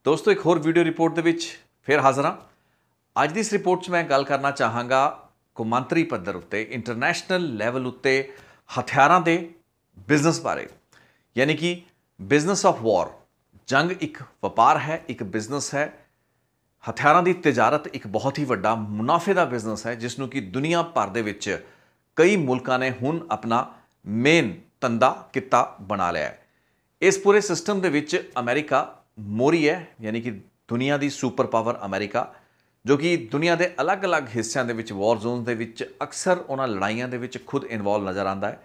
दोस्तों एक होर वीडियो रिपोर्ट ਦੇ ਵਿੱਚ ਫਿਰ ਹਾਜ਼ਰ ਹਾਂ। ਅੱਜ ਦੀ ਇਸ ਰਿਪੋਰਟ 'ਚ ਮੈਂ ਗੱਲ ਕਰਨਾ ਚਾਹਾਂਗਾ ਕੌਮਾਂਤਰੀ ਪੱਧਰ ਉੱਤੇ ਇੰਟਰਨੈਸ਼ਨਲ ਲੈਵਲ ਉੱਤੇ ਹਥਿਆਰਾਂ ਦੇ ਬਿਜ਼ਨਸ ਬਾਰੇ, ਯਾਨੀ ਕਿ ਬਿਜ਼ਨਸ ਆਫ ਵਾਰ। ਜੰਗ ਇੱਕ ਵਪਾਰ ਹੈ, ਇੱਕ ਬਿਜ਼ਨਸ ਹੈ। ਹਥਿਆਰਾਂ ਦੀ ਤਜਾਰਤ ਇੱਕ ਬਹੁਤ ਹੀ ਵੱਡਾ ਮੁਨਾਫੇ ਦਾ ਬਿਜ਼ਨਸ ਹੈ, ਜਿਸ ਨੂੰ ਕਿ ਦੁਨੀਆ ਭਰ ਦੇ ਵਿੱਚ ਕਈ ਮੁਲਕਾਂ ਨੇ ਹੁਣ ਆਪਣਾ ਮੇਨ ਧੰਦਾ ਕਿੱਤਾ ਬਣਾ ਲਿਆ ਹੈ। ਇਸ ਪੂਰੇ ਸਿਸਟਮ ਦੇ ਵਿੱਚ ਅਮਰੀਕਾ ਮੋਰੀ ਹੈ, ਯਾਨੀ ਕਿ ਦੁਨੀਆ ਦੀ ਸੁਪਰ ਪਾਵਰ ਅਮਰੀਕਾ, ਜੋ ਕਿ ਦੁਨੀਆ ਦੇ ਅਲੱਗ-ਅਲੱਗ ਹਿੱਸਿਆਂ ਦੇ ਵਿੱਚ ਵਾਰ ਜ਼ੋਨ ਦੇ ਵਿੱਚ ਅਕਸਰ ਉਹਨਾਂ ਲੜਾਈਆਂ ਦੇ ਵਿੱਚ ਖੁਦ ਇਨਵੋਲਵ ਨਜ਼ਰ ਆਉਂਦਾ ਹੈ।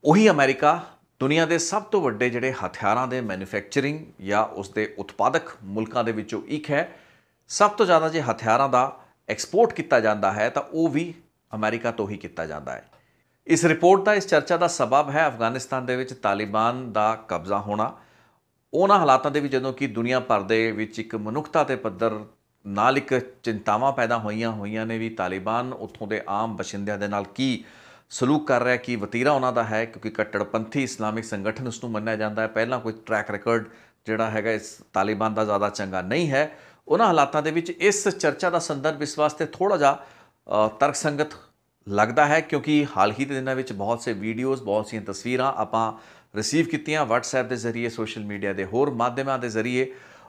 ਉਹੀ ਅਮਰੀਕਾ ਦੁਨੀਆ ਦੇ ਸਭ ਤੋਂ ਵੱਡੇ ਜਿਹੜੇ ਹਥਿਆਰਾਂ ਦੇ ਮੈਨੂਫੈਕਚਰਿੰਗ ਜਾਂ ਉਸ ਦੇ ਉਤਪਾਦਕ ਮੁਲਕਾਂ ਦੇ ਵਿੱਚੋਂ ਇੱਕ ਹੈ। ਸਭ ਤੋਂ ਜ਼ਿਆਦਾ ਜੇ ਹਥਿਆਰਾਂ ਦਾ ਐਕਸਪੋਰਟ ਕੀਤਾ ਜਾਂਦਾ ਹੈ ਤਾਂ ਉਹ ਵੀ ਅਮਰੀਕਾ ਤੋਂ ਹੀ ਕੀਤਾ ਜਾਂਦਾ ਹੈ। ਇਸ ਰਿਪੋਰਟ ਦਾ, ਇਸ ਚਰਚਾ ਦਾ ਸਬਬ ਹੈ ਅਫਗਾਨਿਸਤਾਨ ਦੇ ਵਿੱਚ ਤਾਲਿਬਾਨ ਦਾ ਕਬਜ਼ਾ ਹੋਣਾ। ਉਹਨਾਂ ਹਾਲਾਤਾਂ ਦੇ ਵਿੱਚ ਜਦੋਂ ਕਿ ਦੁਨੀਆ ਭਰ ਦੇ ਵਿੱਚ ਇੱਕ ਮਨੁੱਖਤਾ ਦੇ ਪੱਧਰ ਨਾਲ ਇੱਕ ਚਿੰਤਾਵਾਂ ਪੈਦਾ ਹੋਈਆਂ ਨੇ ਵੀ ਤਾਲਿਬਾਨ ਉੱਥੋਂ ਦੇ ਆਮ ਬਸ਼ਿੰਦਿਆਂ ਦੇ ਨਾਲ ਕੀ ਸਲੂਕ ਕਰ ਰਿਹਾ, ਕੀ ਵਤੀਰਾ ਉਹਨਾਂ ਦਾ ਹੈ, ਕਿਉਂਕਿ ਕੱਟੜਪੰਥੀ ਇਸਲਾਮਿਕ ਸੰਗਠਨ ਉਸ ਨੂੰ ਮੰਨਿਆ ਜਾਂਦਾ ਹੈ। ਪਹਿਲਾਂ ਕੋਈ ਟਰੈਕ ਰਿਕਾਰਡ ਜਿਹੜਾ ਹੈਗਾ ਇਸ ਤਾਲਿਬਾਨ ਦਾ ਜ਼ਿਆਦਾ ਚੰਗਾ ਨਹੀਂ ਹੈ। ਉਹਨਾਂ ਹਾਲਾਤਾਂ ਦੇ ਵਿੱਚ ਇਸ ਚਰਚਾ ਦਾ ਸੰਦਰਭ ਇਸ ਵਾਸਤੇ ਥੋੜ੍ਹਾ ਜਿਹਾ ਤਰਕਸੰਗਤ ਲੱਗਦਾ ਹੈ, ਕਿਉਂਕਿ ਹਾਲ ਹੀ ਦੇ ਦਿਨਾਂ ਵਿੱਚ ਬਹੁਤ ਸੇ ਵੀਡੀਓਜ਼, ਬਹੁਤ ਸੀਆਂ ਤਸਵੀਰਾਂ ਆਪਾਂ ਰਿਸੀਵ ਕੀਤੀਆਂ WhatsApp ਦੇ ਜ਼ਰੀਏ, ਸੋਸ਼ਲ ਮੀਡੀਆ ਦੇ ਹੋਰ ਮਾਧਿਅਮਾਂ ਦੇ ਜ਼ਰੀਏ।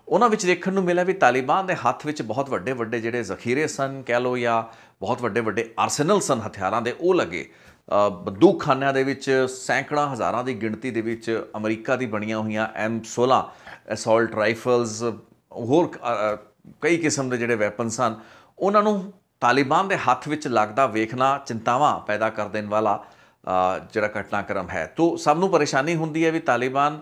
ਉਹਨਾਂ ਵਿੱਚ ਦੇਖਣ ਨੂੰ ਮਿਲਿਆ ਵੀ ਤਾਲਿਬਾਨ ਦੇ ਹੱਥ ਵਿੱਚ ਬਹੁਤ ਵੱਡੇ ਜਿਹੜੇ ਜ਼ਖੀਰੇ ਸਨ, ਕਹਿ ਲਓ, ਜਾਂ ਬਹੁਤ ਵੱਡੇ ਆਰਸੈਨਲ ਸਨ ਹਥਿਆਰਾਂ ਦੇ, ਉਹ ਲੱਗੇ। ਬੰਦੂਕਖਾਨਿਆਂ ਦੇ ਵਿੱਚ ਸੈਂਕੜਾਂ ਹਜ਼ਾਰਾਂ ਦੀ ਗਿਣਤੀ ਦੇ ਵਿੱਚ ਅਮਰੀਕਾ ਦੀ ਬਣੀਆਂ ਹੋਈਆਂ M16 ਅਸੌਲਟ ਰਾਈਫਲਸ, ਹੋਰ ਕਈ ਕਿਸਮ ਦੇ ਜਿਹੜੇ ਵੈਪਨ ਸਨ, ਉਹਨਾਂ ਨੂੰ ਤਾਲਿਬਾਨ ਦੇ ਹੱਥ ਵਿੱਚ ਲੱਗਦਾ ਵੇਖਣਾ ਚਿੰਤਾਵਾਂ ਪੈਦਾ ਕਰ ਦੇਣ ਵਾਲਾ ਜਿਹੜਾ ਘਟਨਾਕ੍ਰਮ ਹੈ। ਤੋ ਸਭ ਨੂੰ ਪਰੇਸ਼ਾਨੀ ਹੁੰਦੀ ਹੈ ਵੀ ਤਾਲਿਬਾਨ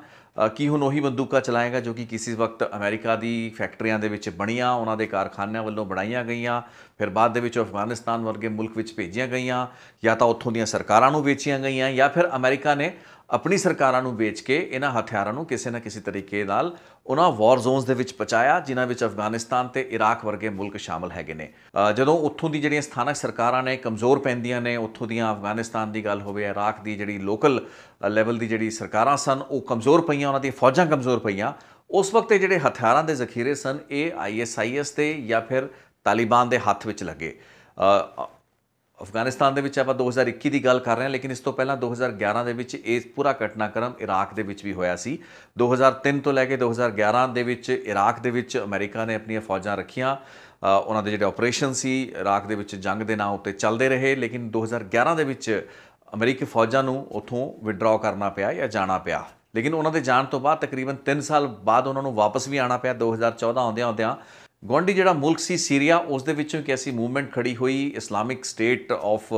ਕੀ ਹੁਣ ਉਹੀ ਬੰਦੂਕਾਂ ਚਲਾਏਗਾ ਜੋ ਕਿ ਕਿਸੇ ਵਕਤ ਅਮਰੀਕਾ ਦੀ ਫੈਕਟਰੀਆਂ ਦੇ ਵਿੱਚ ਬਣੀਆਂ, ਉਹਨਾਂ ਦੇ ਕਾਰਖਾਨਿਆਂ ਵੱਲੋਂ ਬਣਾਈਆਂ ਗਈਆਂ, ਫਿਰ ਬਾਅਦ ਦੇ ਵਿੱਚ ਅਫਗਾਨਿਸਤਾਨ ਵਰਗੇ ਮੁਲਕ ਵਿੱਚ ਭੇਜੀਆਂ ਗਈਆਂ, ਜਾਂ ਤਾਂ ਉੱਥੋਂ ਦੀਆਂ ਸਰਕਾਰਾਂ ਨੂੰ ਵੇਚੀਆਂ ਗਈਆਂ, ਜਾਂ ਫਿਰ ਅਮਰੀਕਾ ਨੇ ਆਪਣੀ ਸਰਕਾਰਾਂ ਨੂੰ ਵੇਚ ਕੇ ਇਹਨਾਂ ਹਥਿਆਰਾਂ ਨੂੰ ਕਿਸੇ ਨਾ ਕਿਸੇ ਤਰੀਕੇ ਨਾਲ ਉਹਨਾਂ ਵਾਰ ਜ਼ੋਨਸ ਦੇ ਵਿੱਚ ਪਹੁੰਚਾਇਆ, ਜਿਨ੍ਹਾਂ ਵਿੱਚ ਅਫਗਾਨਿਸਤਾਨ ਅਤੇ ਇਰਾਕ ਵਰਗੇ ਮੁਲਕ ਸ਼ਾਮਲ ਹੈਗੇ ਨੇ। ਜਦੋਂ ਉੱਥੋਂ ਦੀ ਜਿਹੜੀਆਂ ਸਥਾਨਕ ਸਰਕਾਰਾਂ ਨੇ ਕਮਜ਼ੋਰ ਪੈਂਦੀਆਂ ਨੇ, ਉੱਥੋਂ ਦੀਆਂ ਅਫਗਾਨਿਸਤਾਨ ਦੀ ਗੱਲ ਹੋਵੇ, ਇਰਾਕ ਦੀ ਜਿਹੜੀ ਲੋਕਲ ਲੈਵਲ ਦੀ ਜਿਹੜੀ ਸਰਕਾਰਾਂ ਸਨ ਉਹ ਕਮਜ਼ੋਰ ਪਈਆਂ, ਉਹਨਾਂ ਦੀਆਂ ਫੌਜਾਂ ਕਮਜ਼ੋਰ ਪਈਆਂ, ਉਸ ਵਕਤ ਜਿਹੜੇ ਹਥਿਆਰਾਂ ਦੇ ਜ਼ਖੀਰੇ ਸਨ ਇਹ ISIS ਦੇ ਜਾਂ ਫਿਰ ਤਾਲਿਬਾਨ ਦੇ ਹੱਥ ਵਿੱਚ ਲੱਗੇ। ਅਫਗਾਨਿਸਤਾਨ ਦੇ ਵਿੱਚ ਆਪਾਂ 2021 ਦੀ ਗੱਲ ਕਰ ਰਹੇ ਹਾਂ, ਲੇਕਿਨ ਇਸ ਤੋਂ ਪਹਿਲਾਂ 2011 ਦੇ ਵਿੱਚ ਇਹ ਪੂਰਾ ਘਟਨਾਕ੍ਰਮ ਇਰਾਕ ਦੇ ਵਿੱਚ ਵੀ ਹੋਇਆ ਸੀ। 2003 ਤੋਂ ਲੈ ਕੇ 2011 ਦੇ ਵਿੱਚ ਇਰਾਕ ਦੇ ਵਿੱਚ ਅਮਰੀਕਾ ਨੇ ਆਪਣੀਆਂ ਫੌਜਾਂ ਰੱਖੀਆਂ। ਉਹਨਾਂ ਦੇ ਜਿਹੜੇ ਆਪਰੇਸ਼ਨ ਸੀ ਇਰਾਕ ਦੇ ਵਿੱਚ ਜੰਗ ਦੇ ਨਾਂ ਉੱਤੇ ਚੱਲਦੇ ਰਹੇ, ਲੇਕਿਨ 2011 ਦੇ ਵਿੱਚ ਅਮਰੀਕੀ ਫੌਜਾਂ ਨੂੰ ਉੱਥੋਂ ਵਿਡਰਾਅ ਕਰਨਾ ਪਿਆ ਜਾਂ ਜਾਣਾ ਪਿਆ। ਲੇਕਿਨ ਉਹਨਾਂ ਦੇ ਜਾਣ ਤੋਂ ਬਾਅਦ ਤਕਰੀਬਨ 3 ਸਾਲ ਬਾਅਦ ਉਹਨਾਂ ਨੂੰ ਵਾਪਸ ਵੀ ਆਉਣਾ ਪਿਆ। 2014 ਆਉਂਦਿਆਂ ਗੁਆਂਢੀ ਜਿਹੜਾ ਮੁਲਕ ਸੀ ਸੀਰੀਆ, ਉਸ ਦੇ ਵਿੱਚੋਂ ਇੱਕ ਐਸੀ ਮੂਵਮੈਂਟ ਖੜੀ ਹੋਈ Islamic State of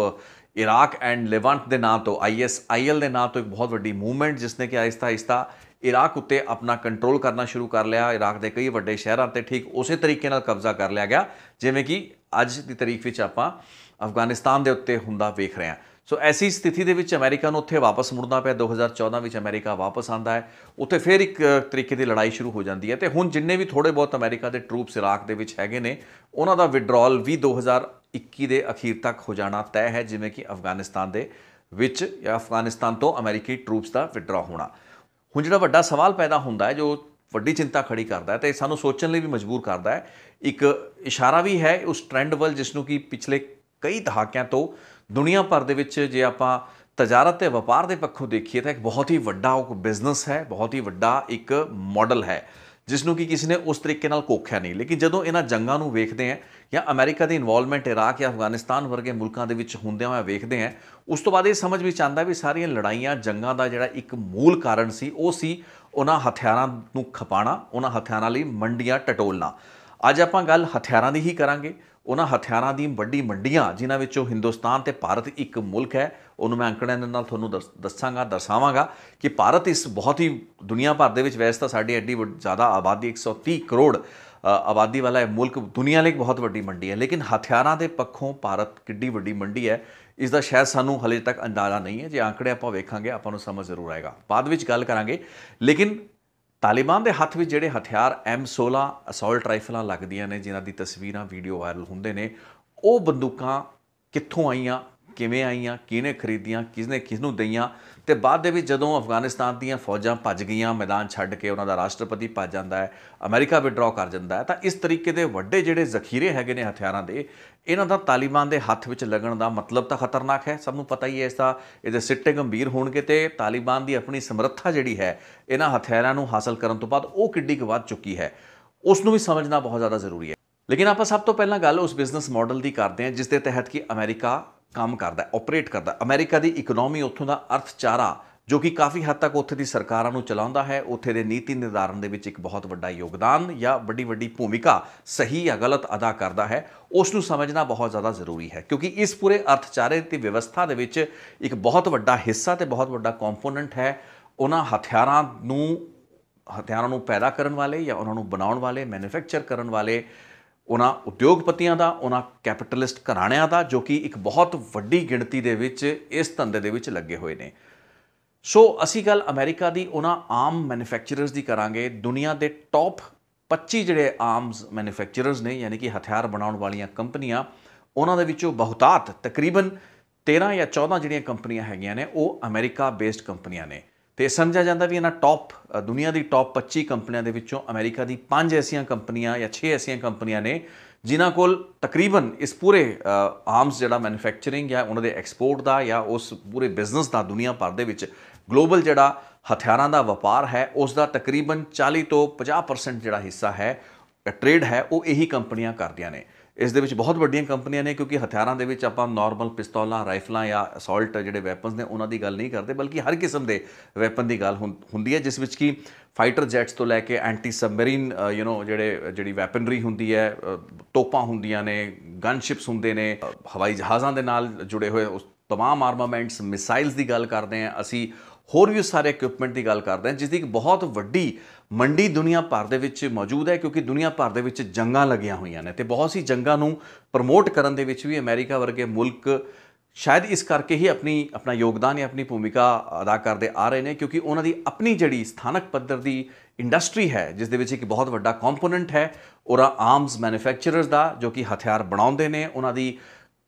Iraq and Levant ਦੇ ਨਾਂ ਤੋਂ, ISIL ਦੇ ਨਾਂ ਤੋਂ ਇੱਕ ਬਹੁਤ ਵੱਡੀ ਮੂਵਮੈਂਟ, ਜਿਸ ਨੇ ਕਿ ਆਹਿਸਤਾ ਇਰਾਕ ਉੱਤੇ ਆਪਣਾ ਕੰਟਰੋਲ ਕਰਨਾ ਸ਼ੁਰੂ ਕਰ ਲਿਆ। ਇਰਾਕ ਦੇ ਕਈ ਵੱਡੇ ਸ਼ਹਿਰਾਂ 'ਤੇ ਠੀਕ ਉਸੇ ਤਰੀਕੇ ਨਾਲ ਕਬਜ਼ਾ ਕਰ ਲਿਆ ਗਿਆ ਜਿਵੇਂ ਕਿ ਅੱਜ ਦੀ ਤਾਰੀਖ ਵਿੱਚ ਆਪਾਂ ਅਫਗਾਨਿਸਤਾਨ ਦੇ ਉੱਤੇ ਹੁੰਦਾ ਵੇਖ ਰਹੇ ਹਾਂ। ਸੋ ਐਸੀ ਸਥਿਤੀ ਦੇ ਵਿੱਚ ਅਮਰੀਕਾ ਨੂੰ ਉੱਥੇ ਵਾਪਸ ਮੁੜਨਾ ਪਿਆ। 2014 ਵਿੱਚ ਅਮਰੀਕਾ ਵਾਪਸ ਆਉਂਦਾ ਹੈ, ਉੱਥੇ ਫਿਰ ਇੱਕ ਤਰੀਕੇ ਦੀ ਲੜਾਈ ਸ਼ੁਰੂ ਹੋ ਜਾਂਦੀ ਹੈ। ਅਤੇ ਹੁਣ ਜਿੰਨੇ ਵੀ ਥੋੜ੍ਹੇ ਬਹੁਤ ਅਮਰੀਕਾ ਦੇ ਟਰੂਪਸ ਇਰਾਕ ਦੇ ਵਿੱਚ ਹੈਗੇ ਨੇ, ਉਹਨਾਂ ਦਾ ਵਿਡਰਾਅਲ ਵੀ 2021 ਦੇ ਅਖੀਰ ਤੱਕ ਹੋ ਜਾਣਾ ਤੈਅ ਹੈ, ਜਿਵੇਂ ਕਿ ਅਫਗਾਨਿਸਤਾਨ ਦੇ ਵਿੱਚ ਜਾਂ ਅਫਗਾਨਿਸਤਾਨ ਤੋਂ ਅਮਰੀਕੀ ਟਰੂਪਸ ਦਾ ਵਿਡਰਾਅ ਹੋਣਾ। ਹੁਣ ਜਿਹੜਾ ਵੱਡਾ ਸਵਾਲ ਪੈਦਾ ਹੁੰਦਾ ਹੈ, ਜੋ ਵੱਡੀ ਚਿੰਤਾ ਖੜੀ ਕਰਦਾ ਹੈ ਅਤੇ ਸਾਨੂੰ ਸੋਚਣ ਲਈ ਵੀ ਮਜਬੂਰ ਕਰਦਾ ਹੈ, ਇੱਕ ਇਸ਼ਾਰਾ ਵੀ ਹੈ ਉਸ ਟ੍ਰੈਂਡ ਵੱਲ ਜਿਸ ਨੂੰ ਕਿ ਪਿਛਲੇ ਕਈ ਦਹਾਕਿਆਂ ਤੋਂ ਦੁਨੀਆ ਭਰ ਦੇ ਵਿੱਚ ਜੇ ਆਪਾਂ ਤਜਾਰਤ ਅਤੇ ਵਪਾਰ ਦੇ ਪੱਖੋਂ ਦੇਖੀਏ ਤਾਂ ਇੱਕ ਬਹੁਤ ਹੀ ਵੱਡਾ ਉਹ ਬਿਜ਼ਨਸ ਹੈ, ਬਹੁਤ ਹੀ ਵੱਡਾ ਇੱਕ ਮਾਡਲ ਹੈ, ਜਿਸ ਨੂੰ ਕਿ ਕਿਸੇ ਨੇ ਉਸ ਤਰੀਕੇ ਨਾਲ ਕੋਖਿਆ ਨਹੀਂ। ਲੇਕਿਨ ਜਦੋਂ ਇਹਨਾਂ ਜੰਗਾਂ ਨੂੰ ਵੇਖਦੇ ਹਾਂ ਜਾਂ ਅਮਰੀਕਾ ਦੀ ਇਨਵੋਲਵਮੈਂਟ ਇਰਾਕ ਜਾਂ ਅਫਗਾਨਿਸਤਾਨ ਵਰਗੇ ਮੁਲਕਾਂ ਦੇ ਵਿੱਚ ਹੁੰਦਿਆਂ ਹੋਇਆ ਵੇਖਦੇ ਹਾਂ, ਉਸ ਤੋਂ ਬਾਅਦ ਇਹ ਸਮਝ ਵਿੱਚ ਆਉਂਦਾ ਵੀ ਸਾਰੀਆਂ ਲੜਾਈਆਂ ਜੰਗਾਂ ਦਾ ਜਿਹੜਾ ਇੱਕ ਮੂਲ ਕਾਰਨ ਸੀ ਉਹ ਸੀ ਉਹਨਾਂ ਹਥਿਆਰਾਂ ਨੂੰ ਖਪਾਉਣਾ, ਉਹਨਾਂ ਹਥਿਆਰਾਂ ਲਈ ਮੰਡੀਆਂ ਟਟੋਲਣਾ। ਅੱਜ ਆਪਾਂ ਗੱਲ ਹਥਿਆਰਾਂ ਦੀ ਹੀ ਕਰਾਂਗੇ, ਉਹਨਾਂ ਹਥਿਆਰਾਂ ਦੀ ਵੱਡੀ ਮੰਡੀਆਂ ਜਿਨ੍ਹਾਂ ਵਿੱਚੋਂ ਹਿੰਦੁਸਤਾਨ ਅਤੇ ਭਾਰਤ ਇੱਕ ਮੁਲਕ ਹੈ। ਉਹਨੂੰ ਮੈਂ ਅੰਕੜਿਆਂ ਦੇ ਨਾਲ ਤੁਹਾਨੂੰ ਦਰਸਾਵਾਂਗਾ ਕਿ ਭਾਰਤ ਇਸ ਬਹੁਤ ਹੀ ਦੁਨੀਆ ਭਰ ਦੇ ਵਿੱਚ, ਵੈਸੇ ਤਾਂ ਸਾਡੀ ਐਡੀ ਜ਼ਿਆਦਾ ਆਬਾਦੀ 130 ਕਰੋੜ ਆਬਾਦੀ ਵਾਲਾ ਇਹ ਮੁਲਕ ਦੁਨੀਆ ਲਈ ਇੱਕ ਬਹੁਤ ਵੱਡੀ ਮੰਡੀ ਹੈ, ਲੇਕਿਨ ਹਥਿਆਰਾਂ ਦੇ ਪੱਖੋਂ ਭਾਰਤ ਕਿੱਡੀ ਵੱਡੀ ਮੰਡੀ ਹੈ ਇਸ ਦਾ ਸ਼ਾਇਦ ਸਾਨੂੰ ਹਲੇ ਤੱਕ ਅੰਦਾਜ਼ਾ ਨਹੀਂ ਹੈ। ਜੇ ਆંકੜੇ ਆਪਾਂ ਵੇਖਾਂਗੇ ਆਪਾਂ ਨੂੰ ਸਮਝ ਜ਼ਰੂਰ ਆਏਗਾ, ਬਾਅਦ ਵਿੱਚ ਗੱਲ ਕਰਾਂਗੇ। ਲੇਕਿਨ ਤਾਲਿਬਾਨ ਦੇ ਹੱਥ ਵਿੱਚ ਜਿਹੜੇ ਹਥਿਆਰ M16 ਅਸੌਲਟ ਰਾਈਫਲਾਂ ਲੱਗਦੀਆਂ ਨੇ, ਜਿਨ੍ਹਾਂ ਦੀ ਤਸਵੀਰਾਂ ਵੀਡੀਓ ਵਾਇਰਲ ਹੁੰਦੇ ਨੇ, ਉਹ ਬੰਦੂਕਾਂ ਕਿੱਥੋਂ ਆਈਆਂ, ਕਿਵੇਂ ਆਈਆਂ, ਕਿਹਨੇ ਖਰੀਦੀਆਂ, ਕਿਸਨੇ ਕਿਸ ਨੂੰ ਦਈਆਂ, ਤੇ ਬਾਅਦ ਦੇ ਵਿੱਚ ਜਦੋਂ ਅਫਗਾਨਿਸਤਾਨ ਦੀਆਂ ਫੌਜਾਂ ਭੱਜ ਗਈਆਂ, ਮੈਦਾਨ ਛੱਡ ਕੇ, ਉਹਨਾਂ ਦਾ ਰਾਸ਼ਟਰਪਤੀ ਭੱਜ ਜਾਂਦਾ ਹੈ, ਅਮਰੀਕਾ ਵਿਡਰਾਅ ਕਰ ਜਾਂਦਾ ਹੈ, ਤਾਂ ਇਸ ਤਰੀਕੇ ਦੇ ਵੱਡੇ ਜਿਹੜੇ ਜ਼ਖੀਰੇ ਹੈਗੇ ਨੇ ਹਥਿਆਰਾਂ ਦੇ, ਇਹਨਾਂ ਦਾ ਤਾਲਿਬਾਨ ਦੇ ਹੱਥ ਵਿੱਚ ਲੱਗਣ ਦਾ ਮਤਲਬ ਤਾਂ ਖਤਰਨਾਕ ਹੈ। ਸਭ ਨੂੰ ਪਤਾ ਹੀ ਹੈ ਇਸ ਦਾ, ਇਹਦੇ ਸਿੱਟੇ ਗੰਭੀਰ ਹੋਣਗੇ ਤੇ ਤਾਲਿਬਾਨ ਦੀ ਆਪਣੀ ਸਮਰੱਥਾ ਜਿਹੜੀ ਹੈ ਇਹਨਾਂ ਹਥਿਆਰਾਂ ਨੂੰ ਹਾਸਲ ਕਰਨ ਤੋਂ ਬਾਅਦ ਉਹ ਕਿੱਡੀ ਕੁ ਵੱਧ ਚੁੱਕੀ ਹੈ, ਉਸ ਨੂੰ ਵੀ ਸਮਝਣਾ ਬਹੁਤ ਜ਼ਿਆਦਾ ਜ਼ਰੂਰੀ ਹੈ। ਲੇਕਿਨ ਆਪਾਂ ਸਭ ਤੋਂ ਪਹਿਲਾਂ ਗੱਲ ਉਸ ਬਿਜ਼ਨਸ ਮਾਡਲ ਦੀ ਕਰਦੇ ਹਾਂ ਜਿਸ ਦੇ ਤਹਿਤ ਕਿ ਅਮਰੀਕਾ ਕੰਮ ਕਰਦਾ, ਆਪਰੇਟ ਕਰਦਾ। ਅਮਰੀਕਾ ਦੀ ਇਕਨੋਮੀ, ਉੱਥੋਂ ਦਾ ਅਰਥਚਾਰਾ, ਜੋ ਕਿ ਕਾਫੀ ਹੱਦ ਤੱਕ ਉੱਥੇ ਦੀ ਸਰਕਾਰਾਂ ਨੂੰ ਚਲਾਉਂਦਾ ਹੈ, ਉੱਥੇ ਦੇ ਨੀਤੀ ਨਿਰਧਾਰਨ ਦੇ ਵਿੱਚ ਇੱਕ ਬਹੁਤ ਵੱਡਾ ਯੋਗਦਾਨ ਜਾਂ ਵੱਡੀ ਭੂਮਿਕਾ ਸਹੀ ਜਾਂ ਗਲਤ ਅਦਾ ਕਰਦਾ ਹੈ, ਉਸ ਨੂੰ ਸਮਝਣਾ ਬਹੁਤ ਜ਼ਿਆਦਾ ਜ਼ਰੂਰੀ ਹੈ। ਕਿਉਂਕਿ ਇਸ ਪੂਰੇ ਅਰਥਚਾਰੇ ਦੀ ਵਿਵਸਥਾ ਦੇ ਵਿੱਚ ਇੱਕ ਬਹੁਤ ਵੱਡਾ ਹਿੱਸਾ ਤੇ ਬਹੁਤ ਵੱਡਾ ਕੰਪੋਨੈਂਟ ਹੈ ਉਹਨਾਂ ਹਥਿਆਰਾਂ ਨੂੰ ਪੈਦਾ ਕਰਨ ਵਾਲੇ ਜਾਂ ਉਹਨਾਂ ਨੂੰ ਬਣਾਉਣ ਵਾਲੇ, ਮੈਨੂਫੈਕਚਰ ਕਰਨ ਵਾਲੇ ਉਹਨਾਂ ਉਦਯੋਗਪਤੀਆਂ ਦਾ, ਉਹਨਾਂ ਕੈਪੀਟਲਿਸਟ ਘਰਾਣਿਆਂ ਦਾ, ਜੋ ਕਿ ਇੱਕ ਬਹੁਤ ਵੱਡੀ ਗਿਣਤੀ ਦੇ ਵਿੱਚ ਇਸ ਧੰਦੇ ਦੇ ਵਿੱਚ ਲੱਗੇ ਹੋਏ ਨੇ। ਸੋ ਅਸੀਂ ਗੱਲ ਅਮਰੀਕਾ ਦੀ ਉਹਨਾਂ ਆਮ ਮੈਨੂਫੈਕਚਰਰਸ ਦੀ ਕਰਾਂਗੇ। ਦੁਨੀਆ ਦੇ ਟੌਪ 25 ਜਿਹੜੇ ਆਰਮਸ ਮੈਨੂਫੈਕਚਰਰਸ ਨੇ, ਯਾਨੀ ਕਿ ਹਥਿਆਰ ਬਣਾਉਣ ਵਾਲੀਆਂ ਕੰਪਨੀਆਂ, ਉਹਨਾਂ ਦੇ ਵਿੱਚੋਂ ਬਹੁਤਾਤ ਤਕਰੀਬਨ 13 ਜਾਂ 14 ਜਿਹੜੀਆਂ ਕੰਪਨੀਆਂ ਹੈਗੀਆਂ ਨੇ ਉਹ ਅਮਰੀਕਾ ਬੇਸਡ ਕੰਪਨੀਆਂ ਨੇ। ਤੇ ਸਮਝਿਆ ਜਾਂਦਾ ਵੀ ਇਹਨਾਂ ਦੁਨੀਆ ਦੀ ਟੌਪ 25 ਕੰਪਨੀਆਂ ਦੇ ਵਿੱਚੋਂ ਅਮਰੀਕਾ ਦੀ 5 ਐਸੀਆਂ ਕੰਪਨੀਆਂ ਜਾਂ 6 ਐਸੀਆਂ ਕੰਪਨੀਆਂ ਨੇ ਜਿਨ੍ਹਾਂ ਕੋਲ ਤਕਰੀਬਨ ਇਸ ਪੂਰੇ ਆਰਮਸ ਜਿਹੜਾ ਮੈਨੂਫੈਕਚਰਿੰਗ ਜਾਂ ਉਹਨਾਂ ਦੇ ਐਕਸਪੋਰਟ ਦਾ ਜਾਂ ਉਸ ਪੂਰੇ ਬਿਜ਼ਨਸ ਦਾ ਦੁਨੀਆ ਭਰ ਦੇ ਵਿੱਚ ਗਲੋਬਲ ਜਿਹੜਾ ਹਥਿਆਰਾਂ ਦਾ ਵਪਾਰ ਹੈ ਉਸ ਦਾ ਤਕਰੀਬਨ 40 ਤੋਂ 50% ਜਿਹੜਾ ਹਿੱਸਾ ਹੈ, ਟ੍ਰੇਡ ਹੈ, ਉਹ ਇਹੀ ਕੰਪਨੀਆਂ ਕਰਦੀਆਂ ਨੇ। ਇਸ ਦੇ ਵਿੱਚ ਬਹੁਤ ਵੱਡੀਆਂ ਕੰਪਨੀਆਂ ਨੇ, ਕਿਉਂਕਿ ਹਥਿਆਰਾਂ ਦੇ ਵਿੱਚ ਆਪਾਂ ਨਾਰਮਲ ਪਿਸਤੌਲਾਂ, ਰਾਈਫਲਾਂ ਜਾਂ ਅਸੌਲਟ ਜਿਹੜੇ ਵੈਪਨਸ ਨੇ ਉਹਨਾਂ ਦੀ ਗੱਲ ਨਹੀਂ ਕਰਦੇ, ਬਲਕਿ ਹਰ ਕਿਸਮ ਦੇ ਵੈਪਨ ਦੀ ਗੱਲ ਹੁੰਦੀ ਹੈ, ਜਿਸ ਵਿੱਚ ਕਿ ਫਾਈਟਰ ਜੈਟਸ ਤੋਂ ਲੈ ਕੇ ਐਂਟੀ ਸਬਮਰੀਨ ਜਿਹੜੀ ਵੈਪਨਰੀ ਹੁੰਦੀ ਹੈ, ਤੋਪਾਂ ਹੁੰਦੀਆਂ ਨੇ, ਗਨਸ਼ਿਪਸ ਹੁੰਦੇ ਨੇ, ਹਵਾਈ ਜਹਾਜ਼ਾਂ ਦੇ ਨਾਲ ਜੁੜੇ ਹੋਏ ਉਸ तमाम ਆਰਮਾਮੈਂਟਸ, ਮਿਸਾਈਲਸ ਦੀ ਗੱਲ ਕਰਦੇ ਹਾਂ ਅਸੀਂ, ਹੋਰ ਵੀ ਸਾਰੇ ਇਕਵਿਪਮੈਂਟ ਦੀ ਗੱਲ ਕਰਦੇ ਹਾਂ, ਜਿਸ ਦੀ ਇੱਕ ਬਹੁਤ ਵੱਡੀ ਮੰਡੀ ਦੁਨੀਆ ਭਰ ਦੇ ਵਿੱਚ ਮੌਜੂਦ ਹੈ। ਕਿਉਂਕਿ ਦੁਨੀਆ ਭਰ ਦੇ ਵਿੱਚ ਜੰਗਾਂ ਲੱਗੀਆਂ ਹੋਈਆਂ ਨੇ ਤੇ ਬਹੁਤ ਸੀ ਜੰਗਾਂ ਨੂੰ ਪ੍ਰਮੋਟ ਕਰਨ ਦੇ ਵਿੱਚ ਵੀ ਅਮਰੀਕਾ ਵਰਗੇ ਮੁਲਕ ਸ਼ਾਇਦ ਇਸ ਕਰਕੇ ਹੀ ਆਪਣਾ ਯੋਗਦਾਨ ਜਾਂ ਆਪਣੀ ਭੂਮਿਕਾ ਅਦਾ ਕਰਦੇ ਆ ਰਹੇ ਨੇ, ਕਿਉਂਕਿ ਉਹਨਾਂ ਦੀ ਆਪਣੀ ਜਿਹੜੀ ਸਥਾਨਕ ਪੱਧਰ ਦੀ ਇੰਡਸਟਰੀ ਹੈ ਜਿਸ ਦੇ ਵਿੱਚ ਇੱਕ ਬਹੁਤ ਵੱਡਾ ਕੰਪੋਨੈਂਟ ਹੈ ਉਹਨਾਂ ਆਰਮਸ ਮੈਨੂਫੈਕਚਰਰਸ ਦਾ, ਜੋ ਕਿ ਹਥਿਆਰ ਬਣਾਉਂਦੇ ਨੇ। ਉਹਨਾਂ ਦੀ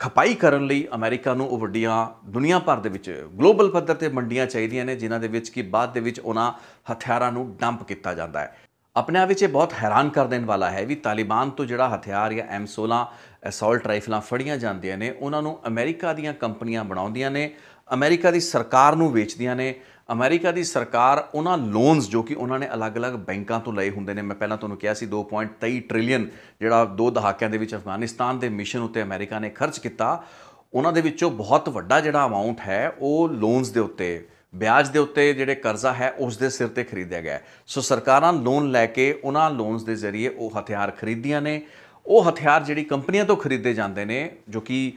ਖਪਾਈ ਕਰਨ ਲਈ ਅਮਰੀਕਾ ਨੂੰ ਉਹ ਵੱਡੀਆਂ ਦੁਨੀਆ ਭਰ ਦੇ ਵਿੱਚ ਗਲੋਬਲ ਪੱਧਰ 'ਤੇ ਮੰਡੀਆਂ ਚਾਹੀਦੀਆਂ ਨੇ, ਜਿਨ੍ਹਾਂ ਦੇ ਵਿੱਚ ਕਿ ਬਾਅਦ ਦੇ ਵਿੱਚ ਉਹਨਾਂ ਹਥਿਆਰਾਂ ਨੂੰ ਡੰਪ ਕੀਤਾ ਜਾਂਦਾ ਹੈ। ਆਪਣੇ ਆਪ ਵਿੱਚ ਇਹ ਬਹੁਤ ਹੈਰਾਨ ਕਰ ਦੇਣ ਵਾਲਾ ਹੈ ਵੀ ਤਾਲਿਬਾਨ ਤੋਂ ਜਿਹੜਾ ਹਥਿਆਰ ਜਾਂ M16 ਅਸੌਲਟ ਰਾਈਫਲਾਂ ਫੜੀਆਂ ਜਾਂਦੀਆਂ ਨੇ, ਉਹਨਾਂ ਨੂੰ ਅਮਰੀਕਾ ਦੀਆਂ ਕੰਪਨੀਆਂ ਬਣਾਉਂਦੀਆਂ ਨੇ, ਅਮਰੀਕਾ ਦੀ ਸਰਕਾਰ ਨੂੰ ਵੇਚਦੀਆਂ ਨੇ। ਅਮਰੀਕਾ ਦੀ ਸਰਕਾਰ ਉਹਨਾਂ ਲੋਨਸ ਜੋ ਕਿ ਉਹਨਾਂ ਨੇ ਅਲੱਗ-ਅਲੱਗ ਬੈਂਕਾਂ ਤੋਂ ਲਏ ਹੁੰਦੇ ਨੇ, ਮੈਂ ਪਹਿਲਾਂ ਤੁਹਾਨੂੰ ਕਿਹਾ ਸੀ 2.23 ਟ੍ਰਿਲੀਅਨ ਜਿਹੜਾ 2 ਦਹਾਕਿਆਂ ਦੇ ਵਿੱਚ ਅਫਗਾਨਿਸਤਾਨ ਦੇ ਮਿਸ਼ਨ ਉੱਤੇ ਅਮਰੀਕਾ ਨੇ ਖਰਚ ਕੀਤਾ, ਉਹਨਾਂ ਦੇ ਵਿੱਚੋਂ ਬਹੁਤ ਵੱਡਾ ਜਿਹੜਾ ਅਮਾਊਂਟ ਹੈ ਉਹ ਲੋਨਸ ਦੇ ਉੱਤੇ, ਵਿਆਜ ਦੇ ਉੱਤੇ ਜਿਹੜੇ ਕਰਜ਼ਾ ਹੈ ਉਸ ਦੇ ਸਿਰ 'ਤੇ ਖਰੀਦਿਆ ਗਿਆ। ਸੋ ਸਰਕਾਰਾਂ ਲੋਨ ਲੈ ਕੇ ਉਹਨਾਂ ਲੋਨਸ ਦੇ ਜ਼ਰੀਏ ਉਹ ਹਥਿਆਰ ਖਰੀਦਦੀਆਂ ਨੇ। ਉਹ ਹਥਿਆਰ ਜਿਹੜੀ ਕੰਪਨੀਆਂ ਤੋਂ ਖਰੀਦੇ ਜਾਂਦੇ ਨੇ, ਜੋ ਕਿ